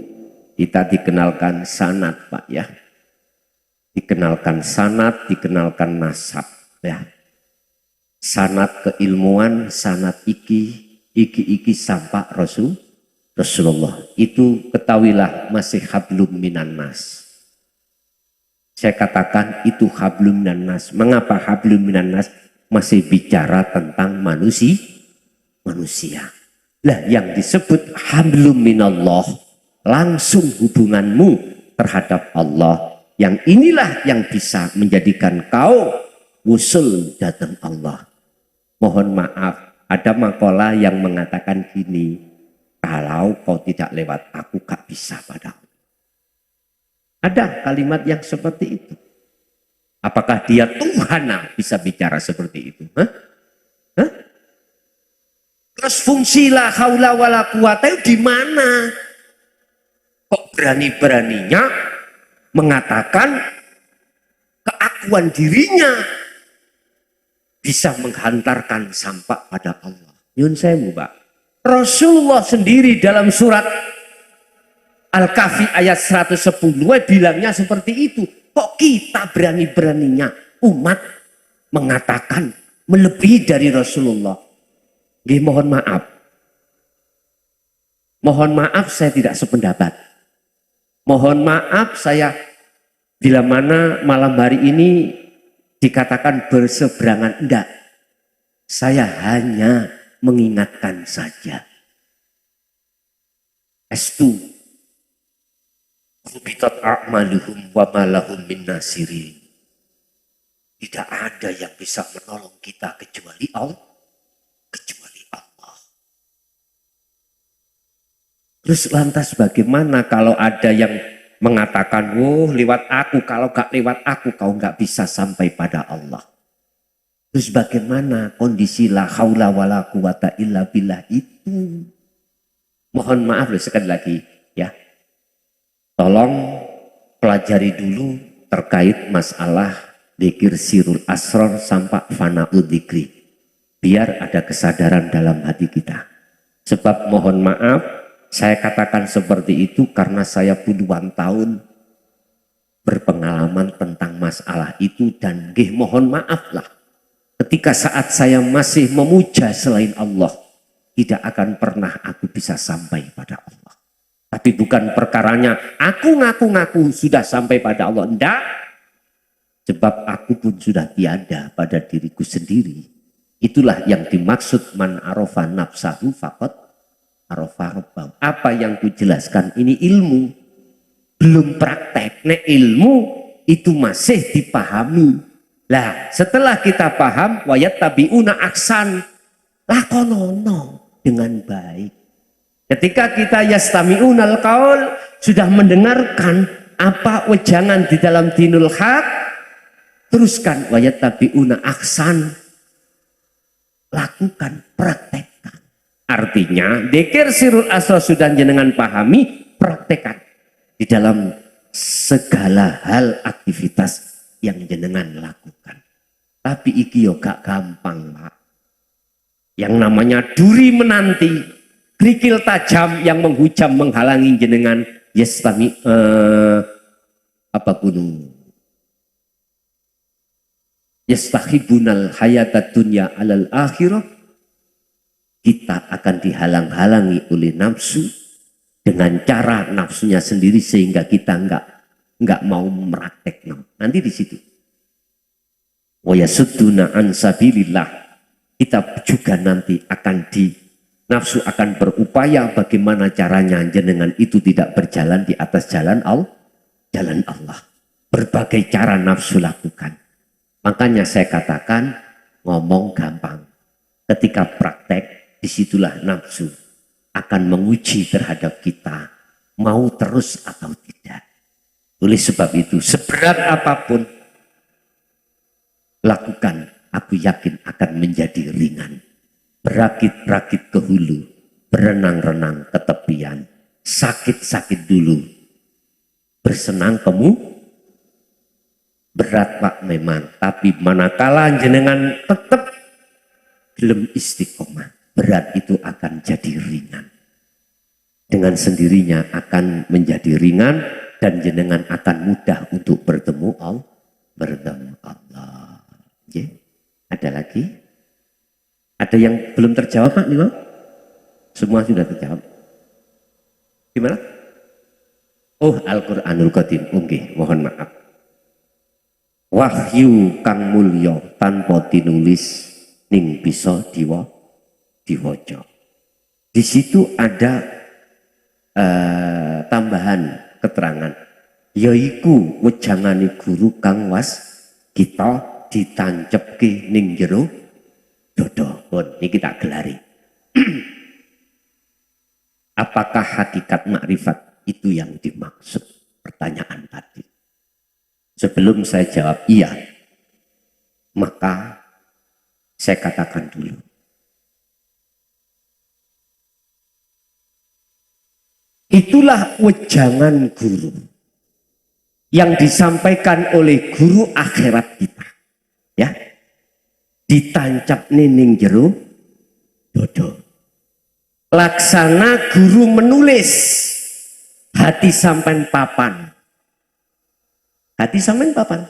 kita dikenalkan sanad Pak ya. Dikenalkan sanad, dikenalkan nasab ya. Sanad keilmuan, sanad iki sampai Rasulullah. Itu ketahuilah masih hablum minan nas. Saya katakan itu hablum minan nas. Mengapa hablum minan nas? Masih bicara tentang manusia. Lah yang disebut hablum minallah, langsung hubunganmu terhadap Allah. Yang inilah yang bisa menjadikan kau wusul datang Allah. Mohon maaf, ada makalah yang mengatakan gini, kalau kau tidak lewat aku gak bisa padamu. Ada kalimat yang seperti itu. Apakah dia Tuhan bisa bicara seperti itu? Hah? Terus fungsi la haula wala quwata di mana? Kok berani-beraninya mengatakan keakuan dirinya bisa menghantarkan sampah pada Allah. Nyun sewu, Pak. Rasulullah sendiri dalam surat Al-Kahfi ayat 110 bilangnya seperti itu. Kok kita berani-beraninya umat mengatakan melebihi dari Rasulullah? Nggih, mohon maaf. Mohon maaf saya tidak sependapat. Mohon maaf saya bila mana malam hari ini dikatakan berseberangan. Enggak. Saya hanya mengingatkan saja. Estu kubitat a'maluhum wa malahum min nasirin. Tidak ada yang bisa menolong kita kecuali Allah. Terus lantas bagaimana kalau ada yang mengatakan, oh lewat aku, kalau gak lewat aku kau gak bisa sampai pada Allah. Terus bagaimana kondisi la haula wala quwata illa billah itu? Mohon maaf sekali lagi ya. Tolong pelajari dulu terkait masalah dzikir sirul asrar sampai fana'ud dzikri. Biar ada kesadaran dalam hati kita. Sebab mohon maaf, saya katakan seperti itu karena saya puluhan tahun berpengalaman tentang masalah itu dan mohon maaflah ketika saat saya masih memuja selain Allah tidak akan pernah aku bisa sampai pada Allah. Tapi bukan perkaranya aku ngaku-ngaku sudah sampai pada Allah. Enggak. Sebab aku pun sudah tiada pada diriku sendiri. Itulah yang dimaksud man arofa nafsahu faqad arofa rabbahu. Apa yang kujelaskan ini ilmu. Belum praktek. Nek ilmu itu masih dipahami. Lah setelah kita paham wayat tabiuna aksan. Lakonono dengan baik. Ketika kita yastami'unal qaul sudah mendengarkan apa wejangan di dalam dinul haq, teruskan wayat tabi'una aksan, lakukan, praktekkan. Artinya dzikir sirul asrar sudah jenengan pahami, praktekkan di dalam segala hal aktivitas yang jenengan lakukan. Tapi iki yo gak gampang, Pak. Yang namanya duri menanti, kerikil tajam yang menghujam menghalangi jenengan yastahibunal hayatat dunya alal akhirah. Kita akan dihalang-halangi oleh nafsu dengan cara nafsunya sendiri sehingga kita enggak mau meraktek. Nanti di situ wa yasudduna an sabilillah. Kita juga nanti akan nafsu akan berupaya bagaimana caranya jenengan itu tidak berjalan di atas jalan Allah. Berbagai cara nafsu lakukan. Makanya saya katakan ngomong gampang. Ketika praktek disitulah nafsu akan menguji terhadap kita. Mau terus atau tidak. Oleh sebab itu seberat apapun lakukan. Aku yakin akan menjadi ringan. Berakit-rakit ke hulu, berenang-renang ke tepian, sakit-sakit dulu, bersenang berat Pak memang, tapi manakala jenengan tetap belum istiqomah, berat itu akan jadi ringan. Dengan sendirinya akan menjadi ringan dan jenengan akan mudah untuk bertemu Allah. Yeah. Ada lagi? Ada yang belum terjawab Pak Nima? Semua sudah terjawab. Gimana? Oh Al-Quranul Qadim. Oke, mohon maaf. Wahyu kang mulya tanpa tinulis ning bisa diwaca. Di situ ada tambahan keterangan. Yaiku wejangane guru kang kita ditancepke ning jero dodo. Ini kita gelari. Apakah hakikat makrifat itu yang dimaksud? Pertanyaan tadi. Sebelum saya jawab iya, maka saya katakan dulu. Itulah wejangan guru yang disampaikan oleh guru akhirat kita. Ya, ditancap ning jero dodo. Laksana guru menulis hati sampai papan. Hati sampai papan.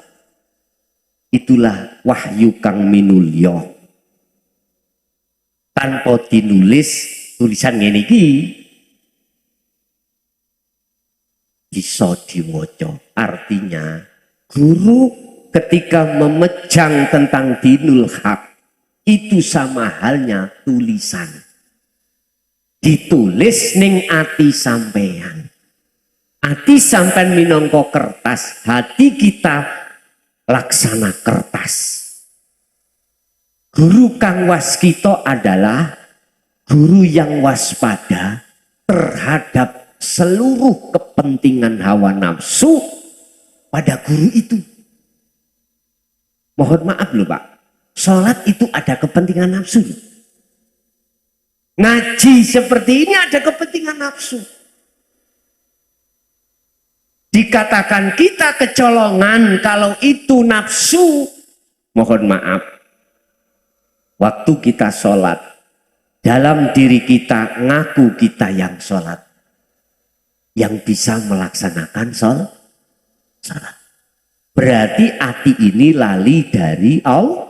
Itulah wahyu kang minulya. Tanpa dinulis tulisan ngene iki bisa diwaca. Artinya guru ketika memejang tentang dinul haq itu sama halnya tulisan. Ditulis ning ati sampean. Ati sampean minangka kertas, hati kita laksana kertas. Guru kang waskita adalah guru yang waspada terhadap seluruh kepentingan hawa nafsu pada guru itu. Mohon maaf loh Pak, sholat itu ada kepentingan nafsu. Ngaji seperti ini ada kepentingan nafsu. Dikatakan kita kecolongan kalau itu nafsu. Mohon maaf, waktu kita sholat, dalam diri kita ngaku kita yang sholat. Yang bisa melaksanakan sholat. Berarti hati ini lali dari Allah.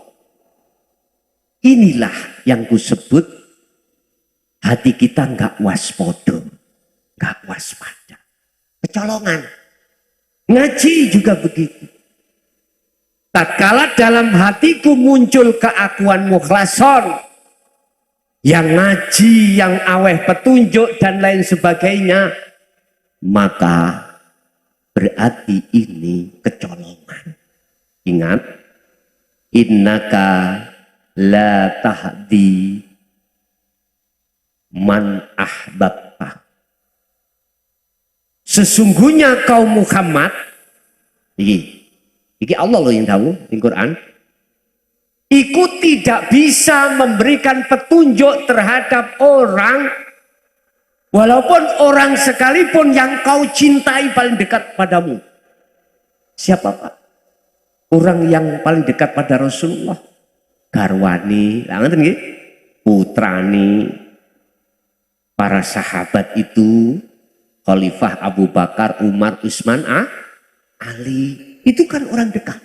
Inilah yang kusebut hati kita enggak waspada, gak waspada. Kecolongan. Ngaji juga begitu. Tatkala dalam hatiku muncul keakuan mukhlason, yang ngaji, yang aweh petunjuk dan lain sebagainya, maka berarti ini kecolongan. Ingat, innaka la tahdi man ahbabta. Sesungguhnya kaum Muhammad, ini Allah loh yang tahu di Quran, iku tidak bisa memberikan petunjuk terhadap orang, walaupun orang sekalipun yang kau cintai paling dekat padamu. Siapa Pak? Orang yang paling dekat pada Rasulullah. Garwani, putrani, para sahabat itu, Khalifah Abu Bakar, Umar, Utsman, Ali. Itu kan orang dekat.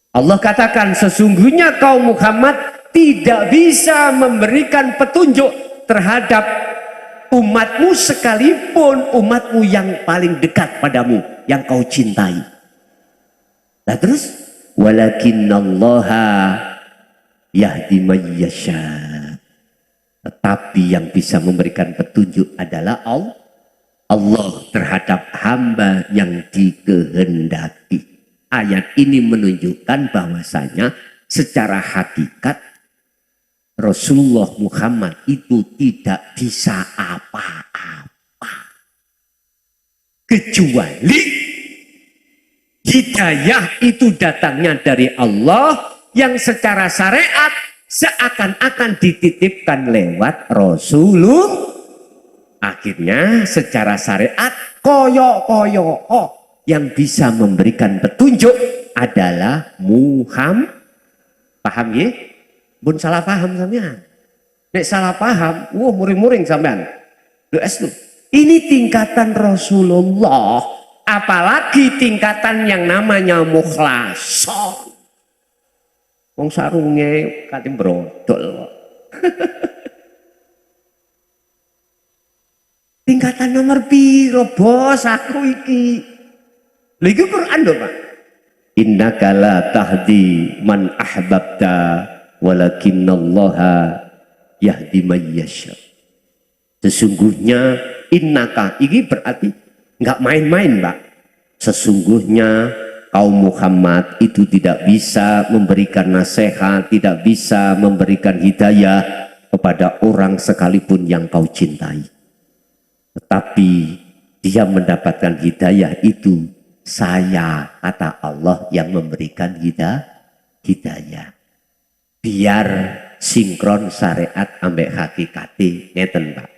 Allah katakan sesungguhnya kaum Muhammad tidak bisa memberikan petunjuk terhadap umatmu sekalipun umatmu yang paling dekat padamu, yang kau cintai. Nah terus, walakinallaha yahdi may yasha. Tetapi yang bisa memberikan petunjuk adalah Allah terhadap hamba yang dikehendaki. Ayat ini menunjukkan bahwasanya secara hakikat Rasulullah Muhammad itu tidak bisa apa-apa. Kecuali hidayah itu datangnya dari Allah yang secara syariat seakan-akan dititipkan lewat Rasulullah. Akhirnya secara syariat yang bisa memberikan petunjuk adalah Muhammad. Paham ya? Bun salah paham sampean. Nek salah paham, muring-muring sampean. Ini tingkatan Rasulullah, apalagi tingkatan yang namanya mukhlason. Wong sarunge katim brodol. Tingkatan nomor piro bos aku iki? Lha iki Quran lho Pak. Innaka la tahdi man ahbabta walakinallaha yahdi may yasha. Sesungguhnya innaka iki berarti enggak main-main Pak. Sesungguhnya kaum Muhammad itu tidak bisa memberikan nasihat, tidak bisa memberikan hidayah kepada orang sekalipun yang kau cintai. Tetapi dia mendapatkan hidayah itu saya, kata Allah, yang memberikan hidayah. Biar sinkron syariat ambek hakikati ngeten Pak.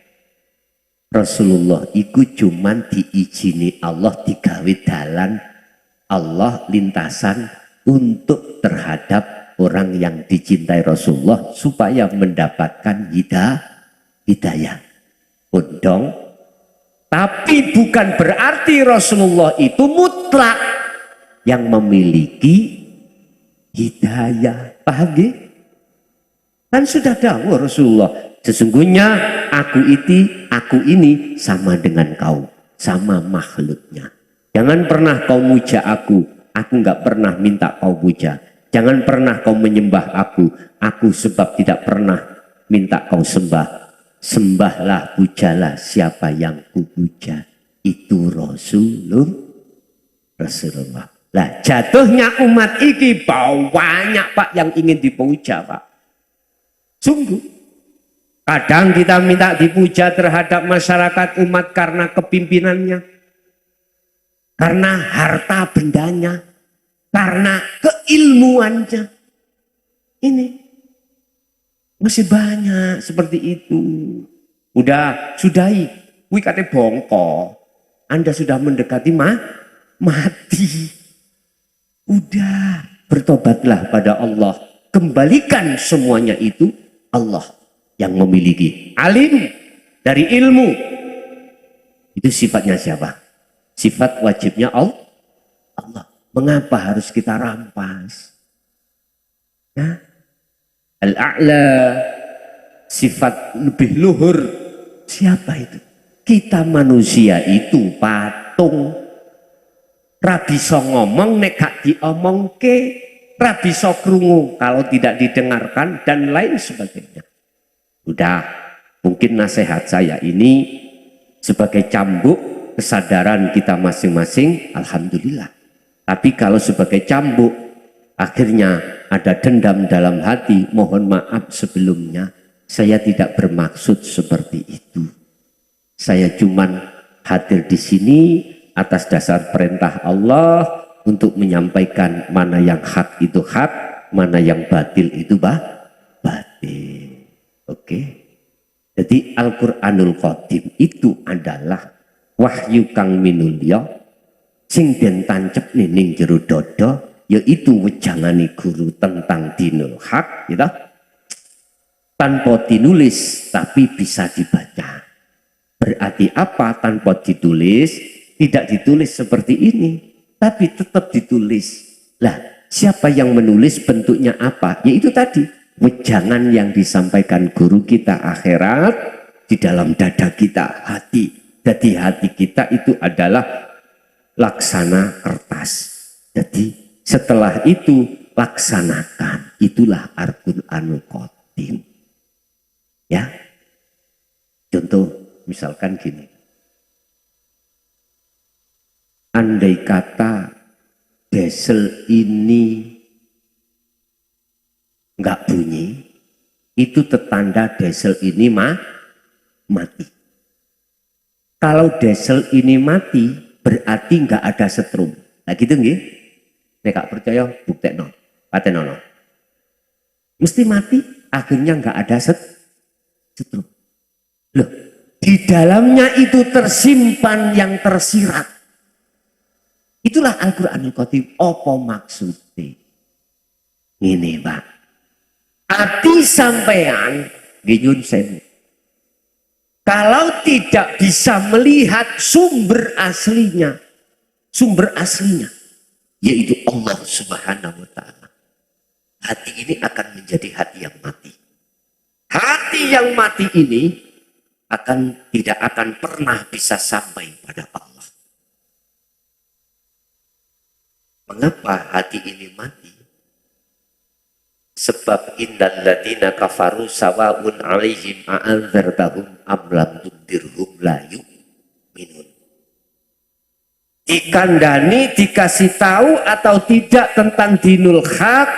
Rasulullah itu cuman diizini Allah digawe dalan Allah lintasan untuk terhadap orang yang dicintai Rasulullah supaya mendapatkan hidayah. Undang. Tapi bukan berarti Rasulullah itu mutlak yang memiliki hidayah. Paham ya? Kan sudah dawuh Rasulullah, sesungguhnya aku ini sama dengan kau, sama makhluknya. Jangan pernah kau muja aku nggak pernah minta kau puja. Jangan pernah kau menyembah aku sebab tidak pernah minta kau sembah. Sembahlah, pujalah siapa yang kupuja. Itu Rasulullah. Lah jatuhnya umat ini banyak Pak yang ingin dipuja Pak. Sungguh. Kadang kita minta dipuja terhadap masyarakat umat karena kepimpinannya. Karena harta bendanya. Karena keilmuannya. Ini. Masih banyak seperti itu. Sudahi. Wih kate bongko. Anda sudah mendekati mati. Udah. Bertobatlah pada Allah. Kembalikan semuanya itu Allah yang memiliki. Alim dari ilmu. Itu sifatnya siapa? Sifat wajibnya Allah. Mengapa harus kita rampas? Nah, Al-A'la, sifat lebih luhur. Siapa itu? Kita manusia itu patung. Ra bisa ngomong nek gak diomongke, ra bisa krungu kalau tidak didengarkan dan lain sebagainya. Udah, mungkin nasihat saya ini sebagai cambuk kesadaran kita masing-masing, alhamdulillah. Tapi kalau sebagai cambuk akhirnya ada dendam dalam hati, mohon maaf sebelumnya, saya tidak bermaksud seperti itu. Saya cuman hadir di sini atas dasar perintah Allah untuk menyampaikan mana yang hak itu hak, mana yang batil itu batil. Oke. Jadi Al-Qur'anul Qadim itu adalah wahyu kang minulya sing den tancep ning jero dada, yaitu wejangane guru tentang dinul hak, gitu. Tanpa dinulis tapi bisa dibaca. Berarti apa tanpa ditulis? Tidak ditulis seperti ini, tapi tetap ditulis. Lah, siapa yang menulis bentuknya apa? Yaitu tadi, wejangan yang disampaikan guru kita akhirat di dalam dada kita, hati. Jadi hati kita itu adalah laksana kertas. Jadi setelah itu laksanakan. Itulah Al-Qur'anul Qadim. Ya, contoh misalkan gini. Andai kata desel ini nggak bunyi, itu tetanda desel ini mati. Kalau desel ini mati, berarti nggak ada setrum. Nah gitu nggih? Nek gak percaya buktekno, patenono. Mesti mati, akhirnya nggak ada setrum. Loh, di dalamnya itu tersimpan yang tersirat. Itulah Al-Qur'anul Qadim. Apa maksudnya? Ini Pak. Ati sampean ginyun sen. Kalau tidak bisa melihat sumber aslinya, yaitu Allah Subhanahu wa Ta'ala, hati ini akan menjadi hati yang mati. Hati yang mati ini tidak akan pernah bisa sampai pada Allah. Mengapa hati ini mati? Sebab innal ladzina kafaru sawa'un 'alaihim a'anzartahum am lam tundirhum la yu'minun. Dikandani, dikasih tahu atau tidak tentang dinul haq,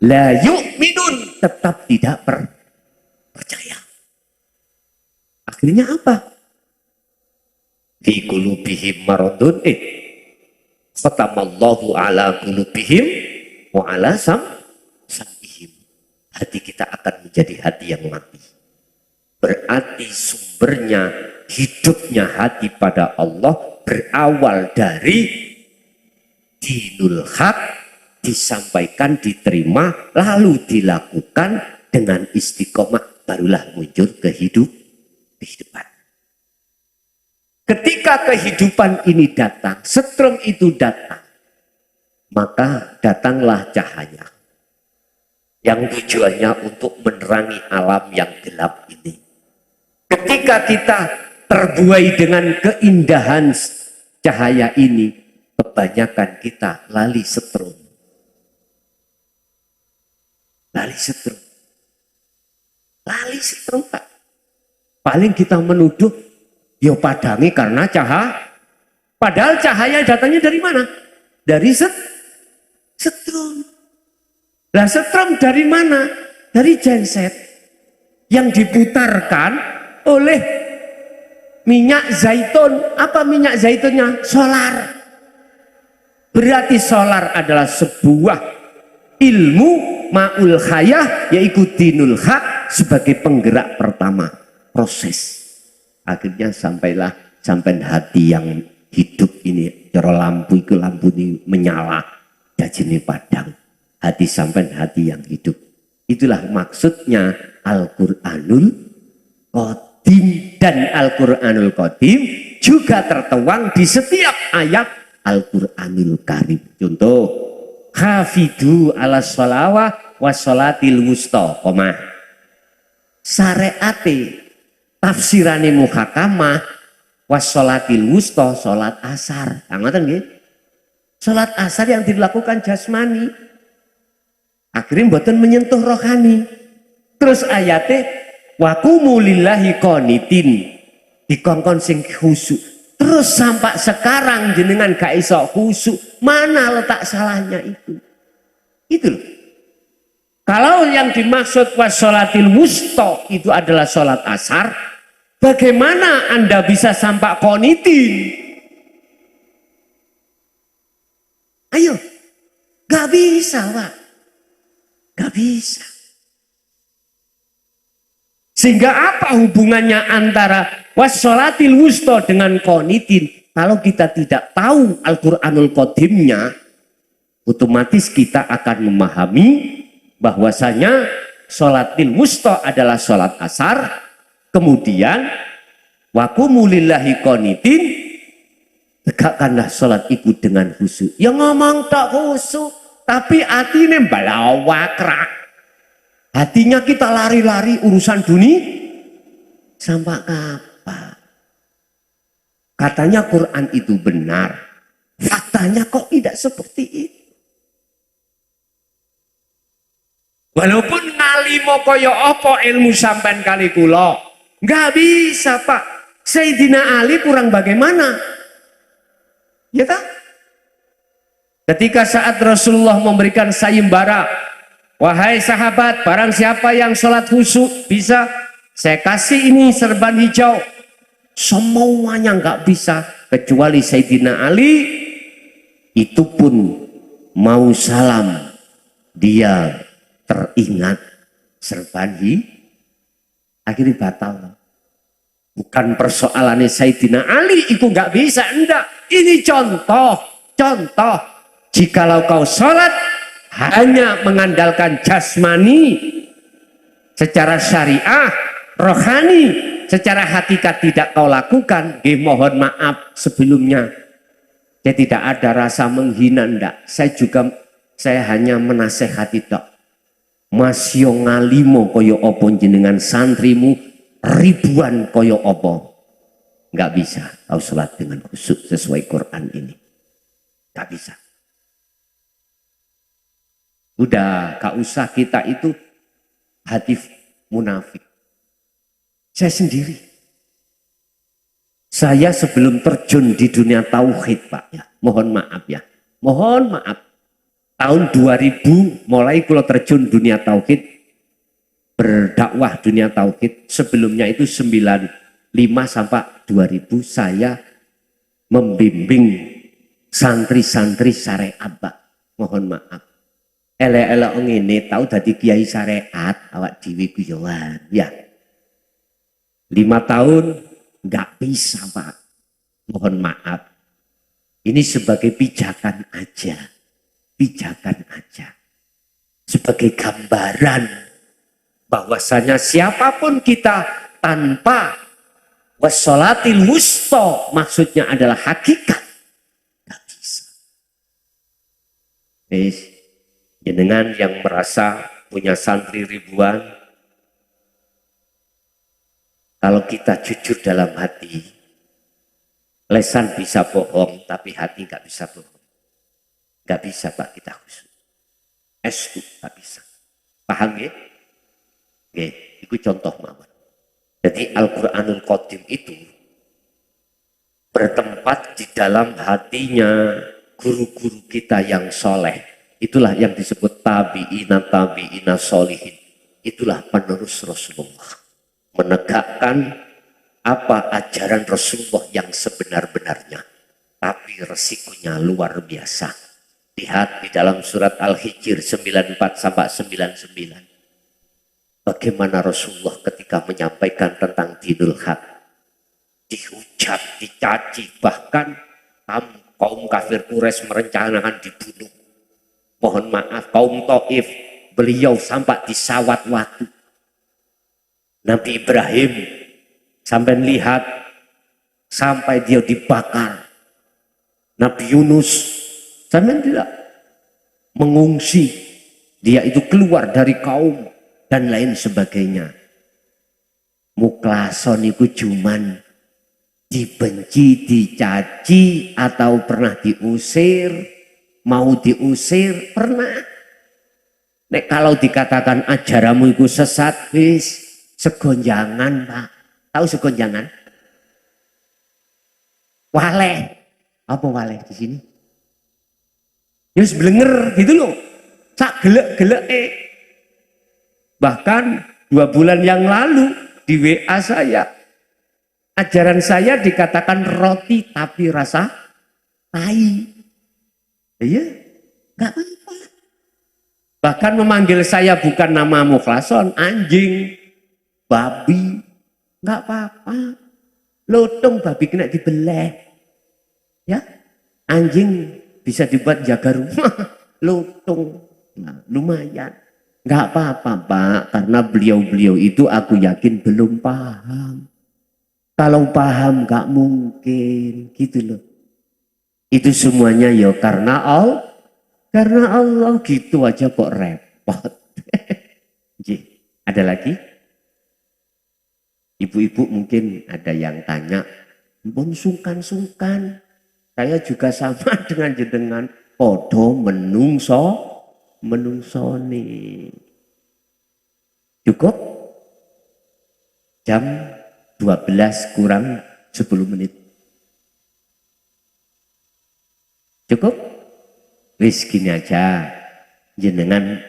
la yu'minun, tetap tidak percaya. Akhirnya apa? Fi qulubihim maradun fatamallahu ala qulubihim wa ala sam'ihim. Hati kita akan menjadi hati yang mati. Berarti sumbernya, hidupnya hati pada Allah berawal dari dinul haq, disampaikan, diterima, lalu dilakukan dengan istiqomah, barulah muncul kehidupan. Ketika kehidupan ini datang, setrum itu datang, maka datanglah cahaya yang tujuannya untuk menerangi alam yang gelap ini. Ketika kita terbuai dengan keindahan cahaya ini, kebanyakan kita lali setrum. Lali setrum Pak. Paling kita menuduh, yo padangi karena cahaya. Padahal cahaya datangnya dari mana? Dari setrum. Lah setrum dari mana? Dari genset yang diputarkan oleh minyak zaitun. Apa minyak zaitunnya? Solar. Berarti solar adalah sebuah ilmu ma'ul khayah, yaitu dinul haq, sebagai penggerak pertama proses. Akhirnya sampai hati yang hidup ini, cara lampu itu, lampu ini menyala, jajine padang. Hati sampai hati yang hidup. Itulah maksudnya Al-Qur'anul Qadim. Dan Al-Qur'anul Qadim juga tertuang di setiap ayat Al-Qur'anul Karim. Contoh, hafidhu ala sholawah wa sholatil wusta, syariate tafsirane muhakamah wassolatil wusta salat asar. Ngoten nggih. Salat asar yang dilakukan jasmani akhirnya mboten menyentuh rohani. Terus ayate wa qumu lillahi qanitin dikongkon sing khusyuk. Terus sampai sekarang jenengan gak iso khusyuk. Mana letak salahnya itu? Itu loh. Kalau yang dimaksud wassolatil wusta itu adalah sholat asar, bagaimana Anda bisa sampai qanitin? Ayo, gak bisa Pak. Gak bisa. Sehingga apa hubungannya antara wassolatil wusta dengan qanitin? Kalau kita tidak tahu Al-Quranul Qadimnya, otomatis kita akan memahami bahwasanya sholatil wusta adalah sholat asar, kemudian wa qumu lillahi qanitin, tegakkanlah sholat itu dengan khusyuk. Ya ngomong tak khusyuk, tapi hatinya balawakrak. Hatinya kita lari-lari urusan dunia. Sampai kapan? Katanya Quran itu benar. Faktanya kok tidak seperti itu. Walaupun ngalimo kaya apa ilmu sampean kali kula, nggak bisa Pak. Sayyidina Ali kurang bagaimana? Ya tak? Ketika saat Rasulullah memberikan sayembara, wahai sahabat, barang siapa yang sholat khusyuk bisa, saya kasih ini serban hijau. Semuanya nggak bisa kecuali Sayyidina Ali. Itu pun mau salam, dia teringat serban akhirnya batal. Bukan persoalannya Sayyidina Ali itu nggak bisa, enggak. Ini contoh. Jikalau kau sholat hanya mengandalkan jasmani secara syariah, rohani secara hakikat tidak kau lakukan, mohon maaf sebelumnya. Saya tidak ada rasa menghina, enggak. Saya hanya menasehati dok. Mas yo ngalimo koyo opo jenengan santrimu ribuan koyo opo. Enggak bisa kau sholat dengan khusyuk sesuai Quran ini. Enggak bisa. Udah, gak usah kita itu hati munafik. Saya sendiri. Saya sebelum terjun di dunia tauhid Pak ya. Mohon maaf ya. Mohon maaf. Tahun 2000 mulai kalau terjun dunia tauhid. Berdakwah dunia tauhid. Sebelumnya itu 95 sampai 2000 saya membimbing santri-santri syariat Pak. Mohon maaf. Elek-elek ngene tahu dadi kiai syariat awak dhewe guyonan ya. 5 tahun nggak bisa Pak. Mohon maaf. Ini sebagai pijakan aja. Pijakan aja. Sebagai gambaran bahwasanya siapapun kita tanpa wassolatil wusta maksudnya adalah hakikat. Nggak bisa. Jenengan yang merasa punya santri ribuan, kalau kita jujur dalam hati, lesan bisa bohong, tapi hati nggak bisa bohong. Nggak bisa Pak kita khusyuk. Estu nggak bisa. Paham ya? Oke, itu contoh mawon. Jadi Al-Quranul Qadim itu bertempat di dalam hatinya guru-guru kita yang soleh. Itulah yang disebut tabi'ina solihin. Itulah penerus Rasulullah. Menegakkan apa ajaran Rasulullah yang sebenar-benarnya. Tapi resikonya luar biasa. Lihat di dalam surat Al-Hijr 94-99. Bagaimana Rasulullah ketika menyampaikan tentang dinul haq. Dihujat, dicaci, bahkan kaum kafir Quraisy merencanakan dibunuh. Mohon maaf kaum Taif, beliau sampai disawat watu. Nabi Ibrahim sampai lihat sampai dia dibakar. Nabi Yunus sampai tidak mengungsi. Dia itu keluar dari kaum dan lain sebagainya. Mukhlason iku cuman dibenci, dicaci, atau pernah diusir, mau diusir, pernah. Nek kalau dikatakan ajaranmu itu sesat, wis segonjangan Pak. Tahu segonjangan? Waleh. Apa waleh di sini? Yus blenger gitu loh. Sak gelek-gelek. Bahkan 2 bulan yang lalu di WA saya, ajaran saya dikatakan roti tapi rasa tai. Iya, nggak apa-apa. Bahkan memanggil saya bukan nama Mukhlason, anjing, babi, nggak apa-apa. Lotong babi kena dibeleh, ya, anjing bisa dibuat jaga rumah, lotong, nah, lumayan. Nggak apa-apa Pak, karena beliau-beliau itu aku yakin belum paham. Kalau paham nggak mungkin, gitu loh. Itu semuanya ya karena Allah gitu aja kok repot. Ada lagi? Ibu-ibu mungkin ada yang tanya, pun sungkan-sungkan. Saya juga sama dengan jenengan, podo menungsoni. Cukup? Jam 12 kurang 10 menit. Cukup? Wis gini aja. Jenengan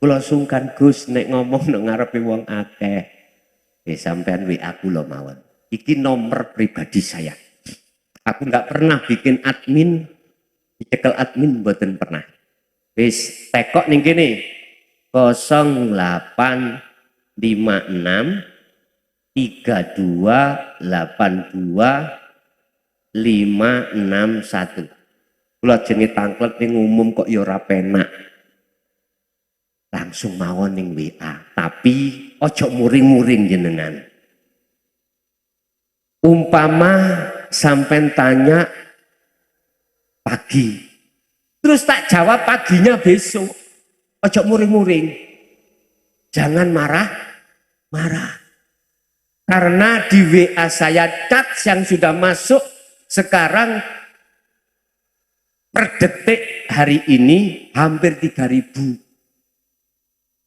kula sungkan Gus nek ngomong nek ngarepe wong akeh. Wis sampean WA kula mawon. Iki nomor pribadi saya. Aku nggak pernah bikin admin, dicekel admin mboten pernah. Wis tekok ning kene 0856 3282 561. Kula jenenge tangklet ning umum kok ya ora penak. Langsung mawon ning WA, tapi ojo muring-muring jenengan. Umpama sampean tanya pagi, terus tak jawab paginya besok. Ojo muring-muring. Jangan marah. Karena di WA saya chat yang sudah masuk sekarang per detik hari ini hampir 3.000.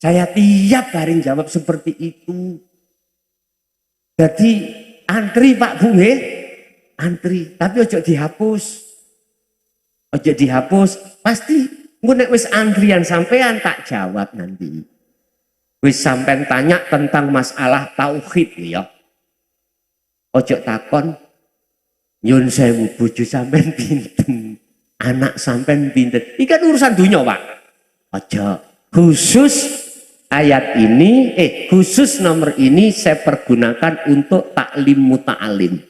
Saya tiap hari jawab seperti itu. Jadi antri Pak Bu, antri. Tapi ojo dihapus. Ojo dihapus. Pasti nek wis antrian sampean tak jawab nanti. Wis sampean tanya tentang masalah tauhid ya. Ojo takon nyun sewu bojo sampean pinten. Anak sampean pinten. Iki kan urusan dunia, Pak. Ojo. Khusus ayat ini, khusus nomor ini saya pergunakan untuk taklim muta'alim.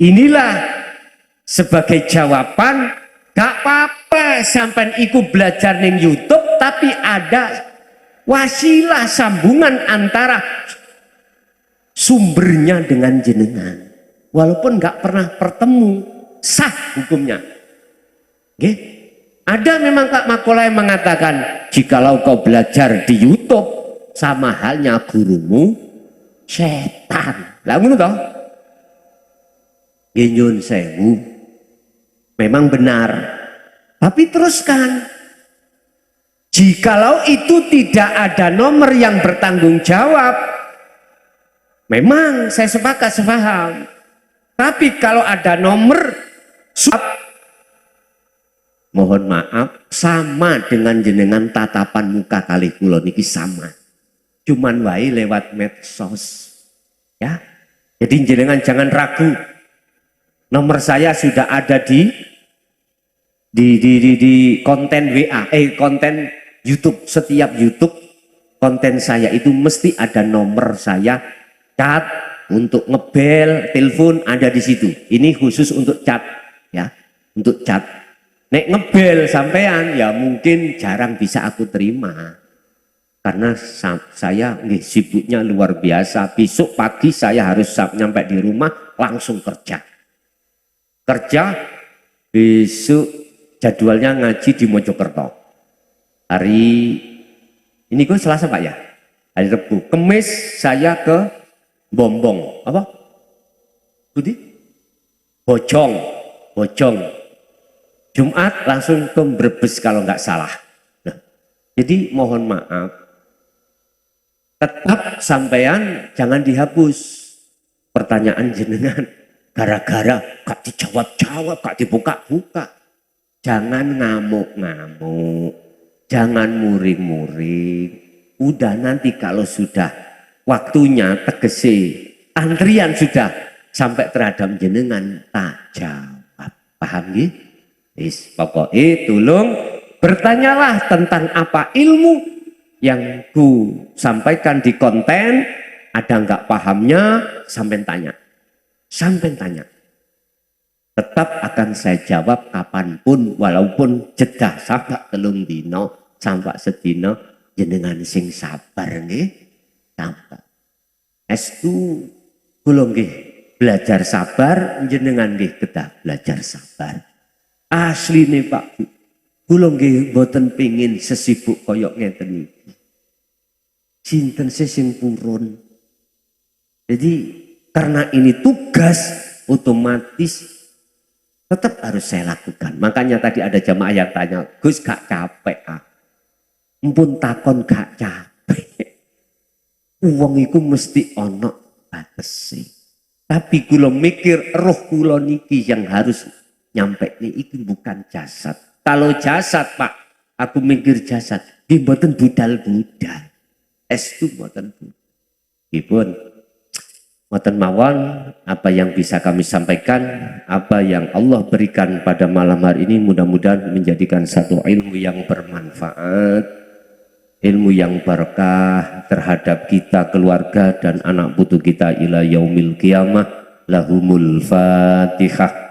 Inilah sebagai jawaban, gak apa-apa sampean ikut belajar ning YouTube, tapi ada wasilah sambungan antara sumbernya dengan jenengan. Walaupun gak pernah bertemu, sah hukumnya. Oke? Ada memang Kak Makola yang mengatakan, jikalau kau belajar di YouTube, sama halnya gurumu setan. Lah ngono toh? Nyun sewu. Memang benar. Tapi teruskan. Jikalau itu tidak ada nomor yang bertanggung jawab, memang saya sepakat sepaham. Tapi kalau ada nomor, mohon maaf, sama dengan jenengan tatapan muka kali kula niki sama. Cuman wae lewat medsos. Ya. Jadi jenengan jangan ragu. Nomor saya sudah ada di konten WA, konten YouTube. Setiap YouTube konten saya itu mesti ada nomor saya, chat untuk ngebel, telepon ada di situ. Ini khusus untuk chat, ya, untuk chat. Nek ngebel sampean ya mungkin jarang bisa aku terima. Karena saya sibuknya luar biasa. Besok pagi saya harus nyampe di rumah langsung kerja. Besok jadwalnya ngaji di Mojokerto. Hari ini kok Selasa Pak ya? Hari Rabu. Kamis saya ke bombong apa? Budi? Bojong, bojong. Jumat langsung ke Brebes kalau nggak salah. Nah, jadi mohon maaf, tetap sampean jangan dihapus pertanyaan jenengan. Gara-gara gak dijawab-jawab, gak dibuka-buka. Jangan ngamuk-ngamuk, jangan muring-muring. Udah nanti kalau sudah waktunya tegese, antrian sudah sampai terhadap jenengan tak jawab. Paham ya? Is, pokoknya tolong bertanyalah tentang apa ilmu yang ku sampaikan di konten. Ada nggak pahamnya? Sampai tanya. Sampai tanya. Tetap akan saya jawab kapanpun, walaupun jeda sampai telung dino, sampai sedino, jenengan sing sabar nggih. Sabar. Estu kula nggih belajar sabar, jenengan nggih kedah belajar sabar. Asline Pak Bu, kula nggih mboten pengin sesibuk koyok ngeten iki. Sinten sing purun. Jadi karena ini tugas otomatis tetap harus saya lakukan. Makanya tadi ada jamaah yang tanya, Gus gak capek ah? Mpun takon gak capek. Uang iku mesti ono batesi. Tapi kula mikir roh kula niki yang harus nyampe ini bukan jasad. Kalau jasad Pak, aku mikir jasad, nggih mboten budal-budal. Estu mboten budal. Ibun, mboten mawon apa yang bisa kami sampaikan, apa yang Allah berikan pada malam hari ini mudah-mudahan menjadikan satu ilmu yang bermanfaat, ilmu yang berkah terhadap kita, keluarga dan anak putu kita ila yaumil qiyamah. Lahumul Fatihah.